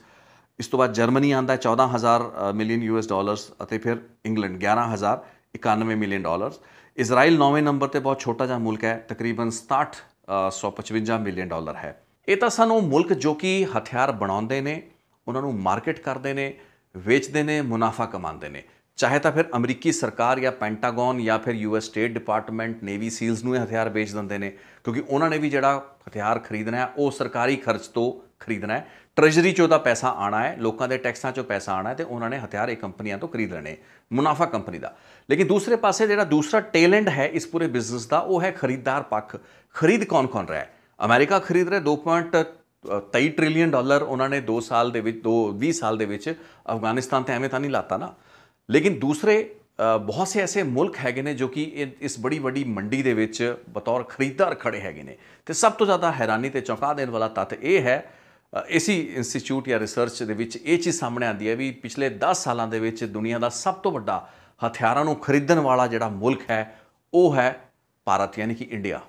ਇਸ ਤੋਂ ਬਾਅਦ ਜਰਮਨੀ ਆਉਂਦਾ 14,000 ਮਿਲੀਅਨ US ਅਤੇ ਫਿਰ ਇੰਗਲੈਂਡ 11,091 ਮਿਲੀਅਨ ਡਾਲਰ। ਇਜ਼ਰਾਈਲ 9ਵੇਂ ਨੰਬਰ 'ਤੇ ਬਹੁਤ ਛੋਟਾ ਜਿਹਾ ਮੁਲਕ ਹੈ, ਤਕਰੀਬਨ 6755 ਮਿਲੀਅਨ ਡਾਲਰ ਹੈ। ਇਹ ਤਾਂ ਸਨ ਉਹ ਮੁਲਕ ਜੋ ਕਿ ਹਥਿਆਰ ਬਣਾਉਂਦੇ ਨੇ, ਉਹਨਾਂ ਨੂੰ ਮਾਰਕੀਟ ਕਰਦੇ ਨੇ, ਵੇਚਦੇ ਨੇ, ਮੁਨਾਫਾ ਕਮਾਉਂਦੇ ਨੇ। ਚਾਹੇ ਤਾਂ ਫਿਰ ਅਮਰੀਕੀ ਸਰਕਾਰ ਜਾਂ ਪੈਂਟਾਗਨ ਜਾਂ ਫਿਰ US state department, navy seals ਨੂੰ ਇਹ ਹਥਿਆਰ ਵੇਚ ਦਿੰਦੇ ਨੇ ਕਿਉਂਕਿ ਉਹਨਾਂ ਨੇ ਵੀ ਜਿਹੜਾ ਹਥਿਆਰ ਖਰੀਦਣਾ ਹੈ ਉਹ ਸਰਕਾਰੀ ਖਰਚ ਤੋਂ ਖਰੀਦਣਾ ਹੈ। ਟ੍ਰੈਜਰੀ 'ਚੋਂ ਦਾ ਪੈਸਾ ਆਉਣਾ ਹੈ, ਲੋਕਾਂ ਦੇ ਟੈਕਸਾਂ 'ਚੋਂ ਪੈਸਾ ਆਉਣਾ ਹੈ ਤੇ ਉਹਨਾਂ ਨੇ ਹਥਿਆਰ ਇਹ ਕੰਪਨੀਆਂ ਤੋਂ ਖਰੀਦ ਲੈਣੇ, ਮੁਨਾਫਾ ਕੰਪਨੀ ਦਾ। ਲੇਕਿਨ ਦੂਸਰੇ ਪਾਸੇ ਜਿਹੜਾ ਦੂਸਰਾ ਟੇਲੈਂਟ ਹੈ ਇਸ ਪੂਰੇ ਬਿਜ਼ਨਸ ਦਾ ਉਹ ਹੈ ਖਰੀਦਦਾਰ ਪੱਖ। ਖਰੀਦ ਕੌਣ ਰਿਹਾ ਹੈ? ਅਮਰੀਕਾ ਖਰੀਦ ਰਿਹਾ 2.23 ਟ੍ਰਿਲੀਅਨ ਡਾਲਰ ਉਹਨਾਂ ਨੇ 20 ਸਾਲ ਦੇ ਵਿੱਚ। ਅਫਗਾਨਿਸਤਾਨ ਤੇ ਐਵੇਂ ਤਾਂ ਨਹੀਂ ਲਾਤਾ ਨਾ। ਲੇਕਿਨ ਦੂਸਰੇ ਬਹੁਤ ਸੇ ਐਸੇ ਮੁਲਕ ਹੈਗੇ ਨੇ ਜੋ ਕਿ ਇਸ ਬੜੀ ਵੱਡੀ ਮੰਡੀ ਦੇ ਵਿੱਚ ਬਤੌਰ ਖਰੀਦਦਾਰ ਖੜੇ ਹੈਗੇ ਨੇ। ਤੇ ਸਭ ਤੋਂ ਜ਼ਿਆਦਾ ਹੈਰਾਨੀ ਤੇ ਚੌਂਕਾ ਦੇਣ ਵਾਲਾ ਤੱਥ ਇਹ ਹੈ, ਇਸੀ ਇੰਸਟੀਚਿਊਟ ਜਾਂ ਰਿਸਰਚ ਦੇ ਵਿੱਚ ਇਹ ਚੀਜ਼ ਸਾਹਮਣੇ ਆਉਂਦੀ ਹੈ ਵੀ ਪਿਛਲੇ 10 ਸਾਲਾਂ ਦੇ ਵਿੱਚ ਦੁਨੀਆ ਦਾ ਸਭ ਤੋਂ ਵੱਡਾ ਹਥਿਆਰਾਂ ਨੂੰ ਖਰੀਦਣ ਵਾਲਾ ਜਿਹੜਾ ਮੁਲਕ ਹੈ ਉਹ ਹੈ ਭਾਰਤ, ਯਾਨੀ ਕਿ ਇੰਡੀਆ।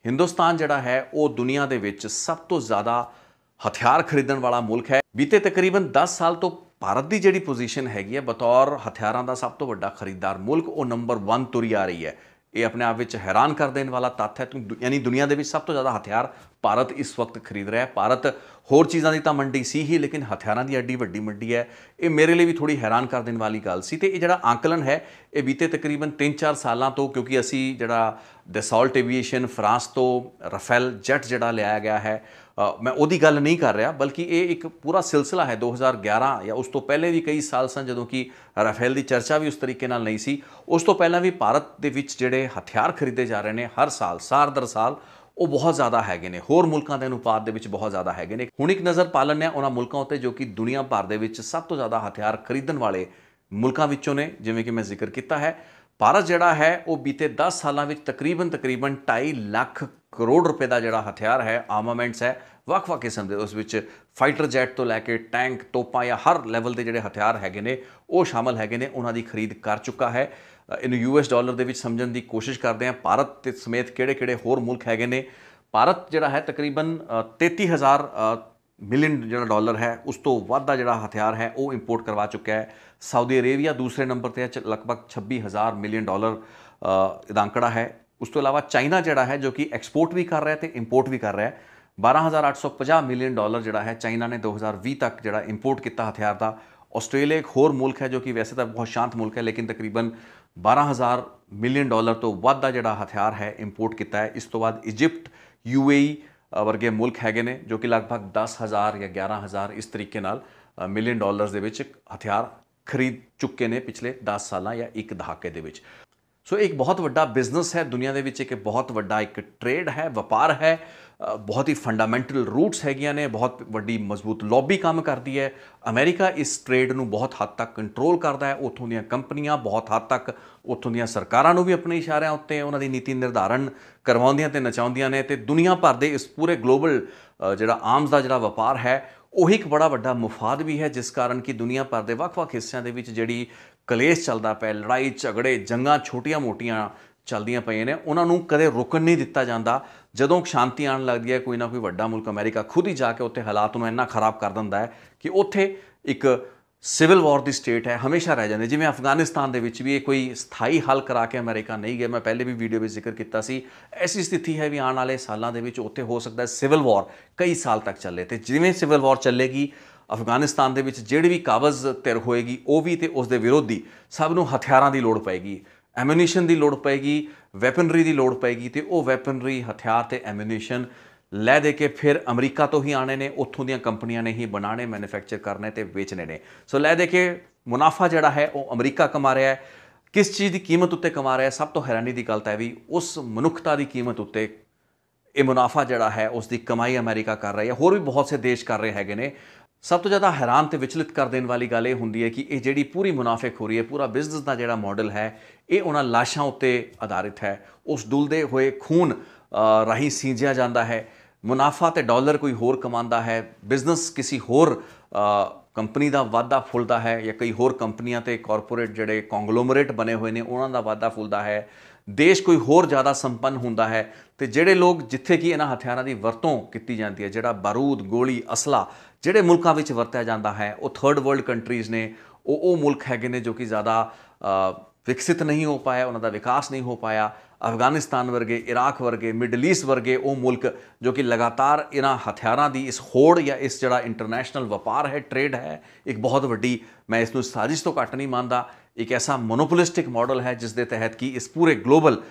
ਹਿੰਦੁਸਤਾਨ ਜਿਹੜਾ ਹੈ ਉਹ ਦੁਨੀਆ ਦੇ ਵਿੱਚ ਸਭ ਤੋਂ ਜ਼ਿਆਦਾ ਹਥਿਆਰ ਖਰੀਦਣ ਵਾਲਾ ਮੁਲਕ ਹੈ। ਬੀਤੇ ਤਕਰੀਬਨ 10 ਸਾਲ ਤੋਂ ਭਾਰਤ ਦੀ ਜਿਹੜੀ ਪੋਜੀਸ਼ਨ ਹੈਗੀ ਹੈ ਬਤੌਰ ਹਥਿਆਰਾਂ ਦਾ ਸਭ ਤੋਂ ਵੱਡਾ ਖਰੀਦਦਾਰ ਮੁਲਕ, ਉਹ ਨੰਬਰ 1 ਤੁਰੀ ਆ ਰਹੀ ਹੈ। ਇਹ ਆਪਣੇ ਆਪ ਵਿੱਚ ਹੈਰਾਨ ਕਰ ਦੇਣ ਵਾਲਾ ਤੱਥ ਹੈ। ਯਾਨੀ ਦੁਨੀਆ ਦੇ ਵਿੱਚ ਸਭ ਤੋਂ ਜ਼ਿਆਦਾ ਹਥਿਆਰ ਭਾਰਤ ਇਸ ਵਕਤ ਖਰੀਦ ਰਿਹਾ ਹੈ। ਭਾਰਤ ਹੋਰ ਚੀਜ਼ਾਂ ਦੀ ਤਾਂ ਮੰਡੀ ਸੀ ਹੀ, ਲੇਕਿਨ ਹਥਿਆਰਾਂ ਦੀ ਐਡੀ ਵੱਡੀ ਮੰਡੀ ਹੈ, ਇਹ ਮੇਰੇ ਲਈ ਵੀ ਥੋੜੀ ਹੈਰਾਨ ਕਰ ਦੇਣ ਵਾਲੀ ਗੱਲ ਸੀ। ਤੇ ਇਹ ਜਿਹੜਾ ਆਂਕਲਨ ਹੈ ਇਹ ਬੀਤੇ ਤਕਰੀਬਨ 3-4 ਸਾਲਾਂ ਤੋਂ, ਕਿਉਂਕਿ ਅਸੀਂ ਜਿਹੜਾ ਦਸੌਲਟ ਐਵੀਏਸ਼ਨ ਫਰਾਂਸ ਤੋਂ ਰਾਫੇਲ ਜੈਟ ਜਿਹੜਾ ਲਿਆਇਆ ਗਿਆ ਹੈ, ਮੈਂ ਉਹਦੀ ਗੱਲ ਨਹੀਂ ਕਰ ਰਿਹਾ, ਬਲਕਿ ਇਹ ਇੱਕ ਪੂਰਾ ਸਿਲਸਿਲਾ ਹੈ। 2011 ਜਾਂ ਉਸ ਤੋਂ ਪਹਿਲੇ ਵੀ ਕਈ ਸਾਲ ਸਨ ਜਦੋਂ ਕਿ ਰਾਫੇਲ ਦੀ ਚਰਚਾ ਵੀ ਉਸ ਤਰੀਕੇ ਨਾਲ ਨਹੀਂ ਸੀ। ਉਸ ਤੋਂ ਪਹਿਲਾਂ ਵੀ ਭਾਰਤ ਦੇ ਵਿੱਚ ਜਿਹੜੇ ਹਥਿਆਰ ਖਰੀਦੇ ਜਾ ਰਹੇ ਨੇ ਹਰ ਸਾਲ, ਸਾਲ ਦਰ ਸਾਲ, ਉਹ ਬਹੁਤ ਜ਼ਿਆਦਾ ਹੈਗੇ ਨੇ, ਹੋਰ ਮੁਲਕਾਂ ਦੇ ਅਨੁਪਾਤ ਦੇ ਵਿੱਚ ਬਹੁਤ ਜ਼ਿਆਦਾ ਹੈਗੇ ਨੇ। ਹੁਣ ਇੱਕ ਨਜ਼ਰ ਪਾ ਲੈਂਦੇ ਹਾਂ ਉਹਨਾਂ ਮੁਲਕਾਂ ਉੱਤੇ ਜੋ ਕਿ ਦੁਨੀਆ ਭਰ ਦੇ ਵਿੱਚ ਸਭ ਤੋਂ ਜ਼ਿਆਦਾ ਹਥਿਆਰ ਖਰੀਦਣ ਵਾਲੇ ਮੁਲਕਾਂ ਵਿੱਚੋਂ ਨੇ। ਜਿਵੇਂ ਕਿ ਮੈਂ ਜ਼ਿਕਰ ਕੀਤਾ ਹੈ, ਭਾਰਤ ਜਿਹੜਾ ਹੈ ਉਹ ਬੀਤੇ 10 ਸਾਲਾਂ ਵਿੱਚ ਤਕਰੀਬਨ 2.5 ਲੱਖ ਕਰੋੜ ਰੁਪਏ ਦਾ ਜਿਹੜਾ ਹਥਿਆਰ ਹੈ, ਆਰਮਾਮੈਂਟਸ ਹੈ, ਵੱਖ-ਵੱਖ ਕਿਸਮ ਦੇ, ਉਸ ਵਿੱਚ ਫਾਈਟਰ ਜੈਟ ਤੋਂ ਲੈ ਕੇ ਟੈਂਕ, ਤੋਪਾਂ ਜਾਂ ਹਰ ਲੈਵਲ ਦੇ ਜਿਹੜੇ ਹਥਿਆਰ ਹੈਗੇ ਨੇ ਉਹ ਸ਼ਾਮਲ ਹੈਗੇ ਨੇ, ਉਹਨਾਂ ਦੀ ਖਰੀਦ ਕਰ ਚੁੱਕਾ ਹੈ। ਇਹਨੂੰ US ਡਾਲਰ ਦੇ ਵਿੱਚ ਸਮਝਣ ਦੀ ਕੋਸ਼ਿਸ਼ ਕਰਦੇ ਹਾਂ। ਭਾਰਤ ਤੇ ਸਮੇਤ ਕਿਹੜੇ-ਕਿਹੜੇ ਹੋਰ ਮੁਲਕ ਹੈਗੇ ਨੇ। ਭਾਰਤ ਜਿਹੜਾ ਹੈ ਤਕਰੀਬਨ 33,000 ਮਿਲੀਅਨ ਜਿਹੜਾ ਡਾਲਰ ਹੈ ਉਸ ਤੋਂ ਵੱਧ ਦਾ ਜਿਹੜਾ ਹਥਿਆਰ ਹੈ ਉਹ ਇੰਪੋਰਟ ਕਰਵਾ ਚੁੱਕਿਆ ਹੈ। ਸਾਊਦੀ ਅਰੇਬੀਆ ਦੂਸਰੇ ਨੰਬਰ ਤੇ ਹੈ, ਲਗਭਗ 26,000 ਮਿਲੀਅਨ ਡਾਲਰ ਇਹਦਾ ਅੰਕੜਾ ਹੈ। ਉਸ ਤੋਂ ਇਲਾਵਾ ਚਾਈਨਾ ਜਿਹੜਾ ਹੈ ਜੋ ਕਿ ਐਕਸਪੋਰਟ ਵੀ ਕਰ ਰਿਹਾ ਤੇ ਇੰਪੋਰਟ ਵੀ ਕਰ ਰਿਹਾ ਹੈ। 12,850 ਮਿਲੀਅਨ ਡਾਲਰ ਜਿਹੜਾ ਹੈ ਚਾਈਨਾ ਨੇ 2020 ਤੱਕ ਜਿਹੜਾ ਇੰਪੋਰਟ ਕੀਤਾ ਹਥਿਆਰ ਦਾ। ਆਸਟ੍ਰੇਲੀਆ ਇੱਕ ਹੋਰ ਮੁਲਕ ਹੈ ਜੋ ਕਿ ਵੈਸੇ ਤਾਂ ਬਹੁਤ ਸ਼ਾਂਤ ਮੁਲਕ ਹੈ ਲੇਕਿਨ ਤਕਰੀਬਨ 12,000 ਮਿਲੀਅਨ ਡਾਲਰ ਤੋਂ ਵੱਧ ਦਾ ਜਿਹੜਾ ਹਥਿਆਰ ਹੈ ਇੰਪੋਰਟ ਕੀਤਾ ਹੈ। ਇਸ ਤੋਂ ਬਾਅਦ ਇਜਿਪਟ, UAE ਵਰਗੇ ਮੁਲਕ ਹੈਗੇ ਨੇ ਜੋ ਕਿ ਲਗਭਗ 10,000 ਜਾਂ 11,000 ਇਸ ਤਰੀਕੇ ਨਾਲ ਮਿਲੀਅਨ ਡਾਲਰਸ ਦੇ ਵਿੱਚ ਹਥਿਆਰ ਖਰੀਦ ਚੁੱਕੇ ਨੇ ਪਿਛਲੇ 10 ਸਾਲਾਂ ਜਾਂ ਇੱਕ ਦਹਾਕੇ ਦੇ ਵਿੱਚ। ਸੋ ਇੱਕ ਬਹੁਤ ਵੱਡਾ ਬਿਜ਼ਨਸ ਹੈ ਦੁਨੀਆ ਦੇ ਵਿੱਚ, ਇੱਕ ਬਹੁਤ ਵੱਡਾ ਇੱਕ ਟ੍ਰੇਡ ਹੈ, ਵਪਾਰ ਹੈ, ਬਹੁਤ ਹੀ ਫੰਡਾਮੈਂਟਲ ਰੂਟਸ ਹੈਗੀਆਂ ਨੇ, ਬਹੁਤ ਵੱਡੀ ਮਜ਼ਬੂਤ ਲੌਬੀ ਕੰਮ ਕਰਦੀ ਹੈ। ਅਮਰੀਕਾ ਇਸ ਟ੍ਰੇਡ ਨੂੰ ਬਹੁਤ ਹੱਦ ਤੱਕ ਕੰਟਰੋਲ ਕਰਦਾ ਹੈ। ਉੱਥੋਂ ਦੀਆਂ ਕੰਪਨੀਆਂ ਬਹੁਤ ਹੱਦ ਤੱਕ ਉੱਥੋਂ ਦੀਆਂ ਸਰਕਾਰਾਂ ਨੂੰ ਵੀ ਆਪਣੇ ਇਸ਼ਾਰਿਆਂ ਉੱਤੇ ਉਹਨਾਂ ਦੀ ਨੀਤੀ ਨਿਰਧਾਰਨ ਕਰਵਾਉਂਦੀਆਂ ਤੇ ਨਚਾਉਂਦੀਆਂ ਨੇ। ਤੇ ਦੁਨੀਆ ਭਰ ਦੇ ਇਸ ਪੂਰੇ ਗਲੋਬਲ ਜਿਹੜਾ ਆਰਮਸ ਦਾ ਜਿਹੜਾ ਵਪਾਰ ਹੈ ਉਹ ਇੱਕ ਬੜਾ ਵੱਡਾ ਮੁਫਾਦ ਵੀ ਹੈ, ਜਿਸ ਕਾਰਨ ਕਿ ਦੁਨੀਆ ਭਰ ਦੇ ਵੱਖ-ਵੱਖ ਹਿੱਸਿਆਂ ਦੇ ਵਿੱਚ ਜਿਹੜੀ ਕਲੇਸ਼ ਚੱਲਦਾ ਪਿਆ, ਲੜਾਈ ਝਗੜੇ, ਜੰਗਾਂ ਛੋਟੀਆਂ-ਮੋਟੀਆਂ ਚੱਲਦੀਆਂ ਪਈਆਂ ਨੇ, ਉਹਨਾਂ ਨੂੰ ਕਦੇ ਰੁਕਣ ਨਹੀਂ ਦਿੱਤਾ ਜਾਂਦਾ। ਜਦੋਂ ਸ਼ਾਂਤੀ ਆਉਣ ਲੱਗਦੀ ਹੈ ਕੋਈ ਨਾ ਕੋਈ ਵੱਡਾ ਮੁਲਕ ਅਮਰੀਕਾ ਖੁਦ ਹੀ ਜਾ ਕੇ ਉੱਥੇ ਹਾਲਾਤ ਨੂੰ ਇੰਨਾ ਖਰਾਬ ਕਰ ਦਿੰਦਾ ਹੈ ਕਿ ਉੱਥੇ ਇੱਕ ਸਿਵਲ ਵਾਰ ਦੀ ਸਟੇਟ ਹੈ ਹਮੇਸ਼ਾ ਰਹਿ ਜਾਂਦੀ। ਜਿਵੇਂ ਅਫਗਾਨਿਸਤਾਨ ਦੇ ਵਿੱਚ ਵੀ ਇਹ ਕੋਈ ਸਥਾਈ ਹੱਲ ਕਰਾ ਕੇ ਅਮਰੀਕਾ ਨਹੀਂ ਗਿਆ। ਮੈਂ ਪਹਿਲੇ ਵੀ ਵੀਡੀਓ ਵਿੱਚ ਜ਼ਿਕਰ ਕੀਤਾ ਸੀ, ਐਸੀ ਸਥਿਤੀ ਹੈ ਵੀ ਆਉਣ ਵਾਲੇ ਸਾਲਾਂ ਦੇ ਵਿੱਚ ਉੱਥੇ ਹੋ ਸਕਦਾ ਹੈ ਸਿਵਲ ਵਾਰ ਕਈ ਸਾਲ ਤੱਕ ਚੱਲੇ। ਤੇ ਜਿਵੇਂ ਸਿਵਲ ਵਾਰ ਚੱਲੇਗੀ ਅਫਗਾਨਿਸਤਾਨ ਦੇ ਵਿੱਚ ਜਿਹੜੀ ਵੀ ਕਾਬਜ਼ ਧਿਰ ਹੋਏਗੀ ਉਹ ਵੀ ਤੇ ਉਸ ਦੇ ਵਿਰੋਧੀ ਸਭ ਨੂੰ ਹਥਿਆਰਾਂ ਦੀ ਲੋੜ ਪਏਗੀ, ਐਮੂਨੀਸ਼ਨ ਦੀ ਲੋੜ ਪਏਗੀ, ਵੈਪਨਰੀ ਦੀ ਲੋੜ ਪਏਗੀ। ਤੇ ਉਹ ਵੈਪਨਰੀ, ਹਥਿਆਰ ਤੇ ਐਮੂਨੀਸ਼ਨ ਲੈ ਦੇ ਕੇ ਫਿਰ ਅਮਰੀਕਾ ਤੋਂ ਹੀ ਆਣੇ ਨੇ, ਉੱਥੋਂ ਦੀਆਂ ਕੰਪਨੀਆਂ ਨੇ ਹੀ ਬਣਾਉਣੇ, ਮੈਨੂਫੈਕਚਰ ਕਰਨੇ ਤੇ ਵੇਚਣੇ ਨੇ। ਸੋ ਲੈ ਦੇ ਕੇ ਮੁਨਾਫਾ ਜਿਹੜਾ ਹੈ ਉਹ ਅਮਰੀਕਾ ਕਮਾ ਰਿਹਾ ਹੈ। ਕਿਸ ਚੀਜ਼ ਦੀ ਕੀਮਤ ਉੱਤੇ ਕਮਾ ਰਿਹਾ ਹੈ? ਸਭ ਤੋਂ ਹੈਰਾਨੀ ਦੀ ਗੱਲ ਤਾਂ ਹੈ ਵੀ ਉਸ ਮਨੁੱਖਤਾ ਦੀ ਕੀਮਤ ਉੱਤੇ ਇਹ ਮੁਨਾਫਾ ਜਿਹੜਾ ਹੈ ਉਸ ਦੀ ਕਮਾਈ ਅਮਰੀਕਾ ਕਰ ਰਹੀ ਹੈ। ਹੋਰ ਵੀ ਬਹੁਤ ਸੇ ਦੇਸ਼ ਕਰ ਰਹੇ ਹੈਗੇ ਨੇ। ਸਭ ਤੋਂ ਜ਼ਿਆਦਾ ਹੈਰਾਨ ਤੇ ਵਿਚਲਿਤ ਕਰ ਦੇਣ ਵਾਲੀ ਗੱਲ ਇਹ ਹੁੰਦੀ ਹੈ ਕਿ ਇਹ ਜਿਹੜੀ ਪੂਰੀ ਮੁਨਾਫੇਖੋਰੀ ਹੈ, ਪੂਰਾ ਬਿਜ਼ਨਸ ਦਾ ਜਿਹੜਾ ਮਾਡਲ ਹੈ ਇਹ ਉਹਨਾਂ ਲਾਸ਼ਾਂ ਉੱਤੇ ਆਧਾਰਿਤ ਹੈ। ਉਸ ਡੁੱਲਦੇ ਹੋਏ ਖੂਨ ਰਾਹੀਂ ਸੀਂਚਿਆ ਜਾਂਦਾ ਹੈ। ਮੁਨਾਫਾ ਤੇ ਡਾਲਰ ਕੋਈ ਹੋਰ ਕਮਾਉਂਦਾ ਹੈ, ਬਿਜ਼ਨਸ ਕਿਸੇ ਹੋਰ ਕੰਪਨੀ ਦਾ ਵਾਧਾ ਫੁੱਲਦਾ ਹੈ ਜਾਂ ਕਈ ਹੋਰ ਕੰਪਨੀਆਂ ਤੇ ਕਾਰਪੋਰੇਟ ਜਿਹੜੇ ਕੌਂਗਲੋਮਰੇਟ ਬਣੇ ਹੋਏ ਨੇ ਉਹਨਾਂ ਦਾ ਵਾਧਾ ਫੁੱਲਦਾ ਹੈ। ਦੇਸ਼ ਕੋਈ ਹੋਰ ਜ਼ਿਆਦਾ ਸੰਪੰਨ ਹੁੰਦਾ ਹੈ ਤੇ ਜਿਹੜੇ ਲੋਕ ਜਿੱਥੇ ਕਿ ਇਹਨਾਂ ਹਥਿਆਰਾਂ ਦੀ ਵਰਤੋਂ ਕੀਤੀ ਜਾਂਦੀ ਹੈ, ਜਿਹੜਾ ਬਾਰੂਦ, ਗੋਲੀ, ਅਸਲਾ ਜਿਹੜੇ ਮੁਲਕਾਂ ਵਿੱਚ ਵਰਤਿਆ ਜਾਂਦਾ ਹੈ ਉਹ ਥਰਡ ਵਰਲਡ ਕੰਟਰੀਜ਼ ਨੇ। ਉਹ ਮੁਲਕ ਹੈਗੇ ਨੇ ਜੋ ਕਿ ਜ਼ਿਆਦਾ ਵਿਕਸਿਤ ਨਹੀਂ ਹੋ ਪਾਇਆ, ਉਹਨਾਂ ਦਾ ਵਿਕਾਸ ਨਹੀਂ ਹੋ ਪਾਇਆ। ਅਫਗਾਨਿਸਤਾਨ ਵਰਗੇ, ਇਰਾਕ ਵਰਗੇ, ਮਿਡਲ ਈਸਟ ਵਰਗੇ ਉਹ ਮੁਲਕ ਜੋ ਕਿ ਲਗਾਤਾਰ ਇਹਨਾਂ ਹਥਿਆਰਾਂ ਦੀ ਇਸ ਹੋੜ ਜਾਂ ਇਸ ਜਿਹੜਾ ਇੰਟਰਨੈਸ਼ਨਲ ਵਪਾਰ ਹੈ, ਟ੍ਰੇਡ ਹੈ, ਇੱਕ ਬਹੁਤ ਵੱਡੀ, ਮੈਂ ਇਸ ਨੂੰ ਸਾਜ਼ਿਸ਼ ਤੋਂ ਘੱਟ ਨਹੀਂ ਮੰਨਦਾ, ਇੱਕ ਐਸਾ ਮੋਨੋਪੋਲਿਸਟਿਕ ਮਾਡਲ ਹੈ ਜਿਸ ਦੇ ਤਹਿਤ ਕਿ ਇਸ ਪੂਰੇ ਗਲੋਬਲ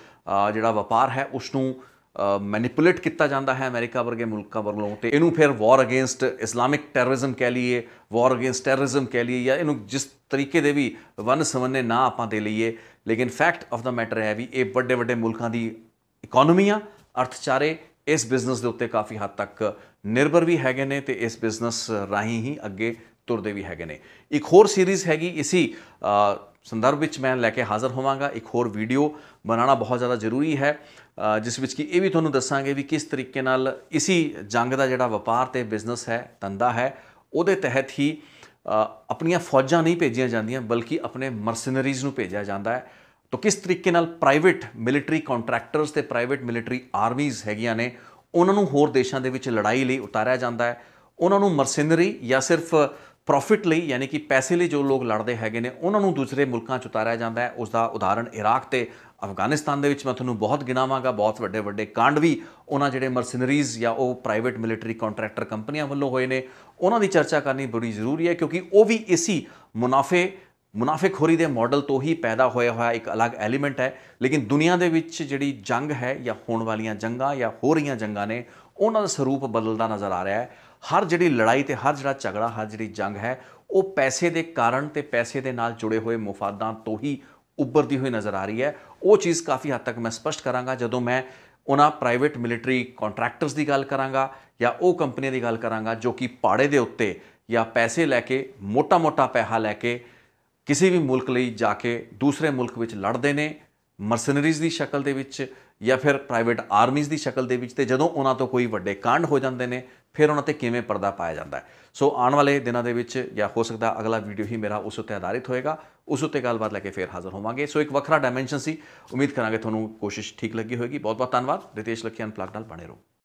ਜਿਹੜਾ ਵਪਾਰ ਹੈ ਉਸ ਨੂੰ ਮੈਨੀਪੂਲੇਟ ਕੀਤਾ ਜਾਂਦਾ ਹੈ ਅਮਰੀਕਾ ਵਰਗੇ ਮੁਲਕਾਂ ਵੱਲੋਂ। ਤੇ ਇਹਨੂੰ ਫਿਰ ਵਾਰ ਅਗੇਂਸਟ ਇਸਲਾਮਿਕ ਟੈਰਰਿਜ਼ਮ ਕਹਿ ਲਈਏ, ਵਾਰ ਅਗੇਂਸਟ ਟੈਰਰਿਜ਼ਮ ਕਹਿ ਲਈਏ, ਜਾਂ ਇਹਨੂੰ ਜਿਸ ਤਰੀਕੇ ਦੇ ਵੀ ਵੰਨ ਸਵੰਨੇ ਨਾ ਆਪਾਂ ਦੇ ਲਈਏ, ਲੇਕਿਨ ਫੈਕਟ ਆਫ ਦਾ ਮੈਟਰ ਹੈ ਵੀ ਇਹ ਵੱਡੇ ਵੱਡੇ ਮੁਲਕਾਂ ਦੀ ਇਕੋਨਮੀਆਂ, ਅਰਥਚਾਰੇ ਇਸ ਬਿਜ਼ਨਸ ਦੇ ਉੱਤੇ ਕਾਫੀ ਹੱਦ ਤੱਕ ਨਿਰਭਰ ਵੀ ਹੈਗੇ ਨੇ ਤੇ ਇਸ ਬਿਜ਼ਨਸ ਰਾਹੀਂ ਹੀ ਅੱਗੇ ਤੁਰਦੇ ਵੀ ਹੈਗੇ ਨੇ। ਇੱਕ ਹੋਰ ਸੀਰੀਜ਼ ਹੈਗੀ ਇਸੀ ਸੰਦਰਭ ਵਿੱਚ ਮੈਂ ਲੈ ਕੇ ਹਾਜ਼ਰ ਹੋਵਾਂਗਾ। ਇੱਕ ਹੋਰ ਵੀਡੀਓ ਬਣਾਉਣਾ ਬਹੁਤ ਜ਼ਿਆਦਾ ਜ਼ਰੂਰੀ ਹੈ ਜਿਸ ਵਿੱਚ ਕਿ ਇਹ ਵੀ ਤੁਹਾਨੂੰ ਦੱਸਾਂਗੇ ਵੀ ਕਿਸ ਤਰੀਕੇ ਨਾਲ ਇਸੀ ਜੰਗ ਦਾ ਜਿਹੜਾ ਵਪਾਰ ਤੇ ਬਿਜ਼ਨਸ ਹੈ, ਧੰਦਾ ਹੈ, ਉਹਦੇ ਤਹਿਤ ਹੀ ਆਪਣੀਆਂ ਫੌਜਾਂ ਨਹੀਂ ਭੇਜੀਆਂ ਜਾਂਦੀਆਂ ਬਲਕਿ ਆਪਣੇ ਮਰਸਨਰੀਜ਼ ਨੂੰ ਭੇਜਿਆ ਜਾਂਦਾ ਹੈ। ਤਾਂ ਕਿਸ ਤਰੀਕੇ ਨਾਲ ਪ੍ਰਾਈਵੇਟ ਮਿਲਟਰੀ ਕੰਟਰੈਕਟਰਸ ਤੇ ਪ੍ਰਾਈਵੇਟ ਮਿਲਟਰੀ ਆਰਮੀਜ਼ ਹੈਗੀਆਂ ਨੇ ਉਹਨਾਂ ਨੂੰ ਹੋਰ ਦੇਸ਼ਾਂ ਦੇ ਵਿੱਚ ਲੜਾਈ ਲਈ ਉਤਾਰਿਆ ਜਾਂਦਾ ਹੈ। ਉਹਨਾਂ ਨੂੰ ਮਰਸਨਰੀ ਜਾਂ ਸਿਰਫ ਪ੍ਰੋਫਿਟ ਲਈ ਯਾਨੀ ਕਿ ਪੈਸੇ ਲਈ ਜੋ ਲੋਕ ਲੜਦੇ ਹੈਗੇ ਨੇ ਉਹਨਾਂ ਨੂੰ ਦੂਸਰੇ ਮੁਲਕਾਂ 'ਚ ਉਤਾਰਿਆ ਜਾਂਦਾ ਹੈ। ਉਸ ਦਾ ਉਦਾਹਰਣ ਇਰਾਕ ਤੇ ਅਫਗਾਨਿਸਤਾਨ ਦੇ ਵਿੱਚ ਮੈਂ ਤੁਹਾਨੂੰ ਬਹੁਤ ਗਿਣਾਵਾਂਗਾ। ਬਹੁਤ ਵੱਡੇ ਵੱਡੇ ਕਾਂਡ ਵੀ ਉਹਨਾਂ ਜਿਹੜੇ ਮਰਸਨਰੀਜ਼ ਜਾਂ ਉਹ ਪ੍ਰਾਈਵੇਟ ਮਿਲਟਰੀ ਕੰਟਰੈਕਟਰ ਕੰਪਨੀਆਂ ਵੱਲੋਂ ਹੋਏ ਨੇ, ਉਹਨਾਂ ਦੀ ਚਰਚਾ ਕਰਨੀ ਬੜੀ ਜ਼ਰੂਰੀ ਹੈ ਕਿਉਂਕਿ ਉਹ ਵੀ ਇਸੀ ਮੁਨਾਫੇਖੋਰੀ ਦੇ ਮਾਡਲ ਤੋਂ ਹੀ ਪੈਦਾ ਹੋਇਆ ਇੱਕ ਅਲੱਗ ਐਲੀਮੈਂਟ ਹੈ। ਲੇਕਿਨ ਦੁਨੀਆ ਦੇ ਵਿੱਚ ਜਿਹੜੀ ਜੰਗ ਹੈ ਜਾਂ ਹੋਣ ਵਾਲੀਆਂ ਜੰਗਾਂ ਜਾਂ ਹੋ ਰਹੀਆਂ ਜੰਗਾਂ ਨੇ ਉਹਨਾਂ ਦਾ ਸਰੂਪ ਬਦਲਦਾ ਨਜ਼ਰ ਆ ਰਿਹਾ ਹੈ। ਹਰ ਜਿਹੜੀ ਲੜਾਈ ਤੇ ਹਰ ਜਿਹੜਾ ਝਗੜਾ, ਹਰ ਜਿਹੜੀ ਜੰਗ ਹੈ ਉਹ ਪੈਸੇ ਦੇ ਕਾਰਨ ਤੇ ਪੈਸੇ ਦੇ ਨਾਲ ਜੁੜੇ ਹੋਏ ਮੁਫਾਦਾਂ ਤੋਂ ਹੀ ਉੱਭਰਦੀ ਹੋਈ ਨਜ਼ਰ ਆ ਰਹੀ ਹੈ। ਉਹ ਚੀਜ਼ ਕਾਫੀ ਹੱਦ ਤੱਕ ਮੈਂ ਸਪਸ਼ਟ ਕਰਾਂਗਾ ਜਦੋਂ ਮੈਂ ਉਹਨਾਂ ਪ੍ਰਾਈਵੇਟ ਮਿਲਟਰੀ ਕੰਟਰੈਕਟਰਸ ਦੀ ਗੱਲ ਕਰਾਂਗਾ ਜਾਂ ਉਹ ਕੰਪਨੀਆਂ ਦੀ ਗੱਲ ਕਰਾਂਗਾ ਜੋ ਕਿ ਪਹਾੜੇ ਦੇ ਉੱਤੇ ਜਾਂ ਪੈਸੇ ਲੈ ਕੇ, ਮੋਟਾ ਪੈਸਾ ਲੈ ਕੇ ਕਿਸੇ ਵੀ ਮੁਲਕ ਲਈ ਜਾ ਕੇ ਦੂਸਰੇ ਮੁਲਕ ਵਿੱਚ ਲੜਦੇ ਨੇ, ਮਰਸਨਰੀਜ਼ ਦੀ ਸ਼ਕਲ ਦੇ ਵਿੱਚ ਜਾਂ ਫਿਰ ਪ੍ਰਾਈਵੇਟ ਆਰਮੀਜ਼ ਦੀ ਸ਼ਕਲ ਦੇ ਵਿੱਚ। ਤੇ ਜਦੋਂ ਉਹਨਾਂ ਤੋਂ ਕੋਈ ਵੱਡੇ ਕਾਂਡ ਹੋ ਜਾਂਦੇ ਨੇ ਫਿਰ ਉਹਨਾਂ 'ਤੇ ਕਿਵੇਂ ਪਰਦਾ ਪਾਇਆ ਜਾਂਦਾ ਹੈ। ਸੋ ਆਉਣ ਵਾਲੇ ਦਿਨਾਂ ਦੇ ਵਿੱਚ ਜਾਂ ਹੋ ਸਕਦਾ ਅਗਲਾ ਵੀਡੀਓ ਹੀ ਮੇਰਾ ਉਸ ਉੱਤੇ ਆਧਾਰਿਤ ਹੋਏਗਾ, ਉਸ ਉੱਤੇ ਗੱਲਬਾਤ ਲੈ ਕੇ ਫਿਰ ਹਾਜ਼ਰ ਹੋਵਾਂਗੇ। ਸੋ ਇੱਕ ਵੱਖਰਾ ਡਾਇਮੈਂਸ਼ਨ ਸੀ, ਉਮੀਦ ਕਰਾਂਗੇ ਤੁਹਾਨੂੰ ਕੋਸ਼ਿਸ਼ ਠੀਕ ਲੱਗੀ ਹੋਏਗੀ। ਬਹੁਤ ਬਹੁਤ ਧੰਨਵਾਦ। ਰਿਤੇਸ਼ ਲੱਖੀਆਂ ਅਨਪਲੱਗਡ ਨਾਲ ਬਣੇ ਰਹੋ।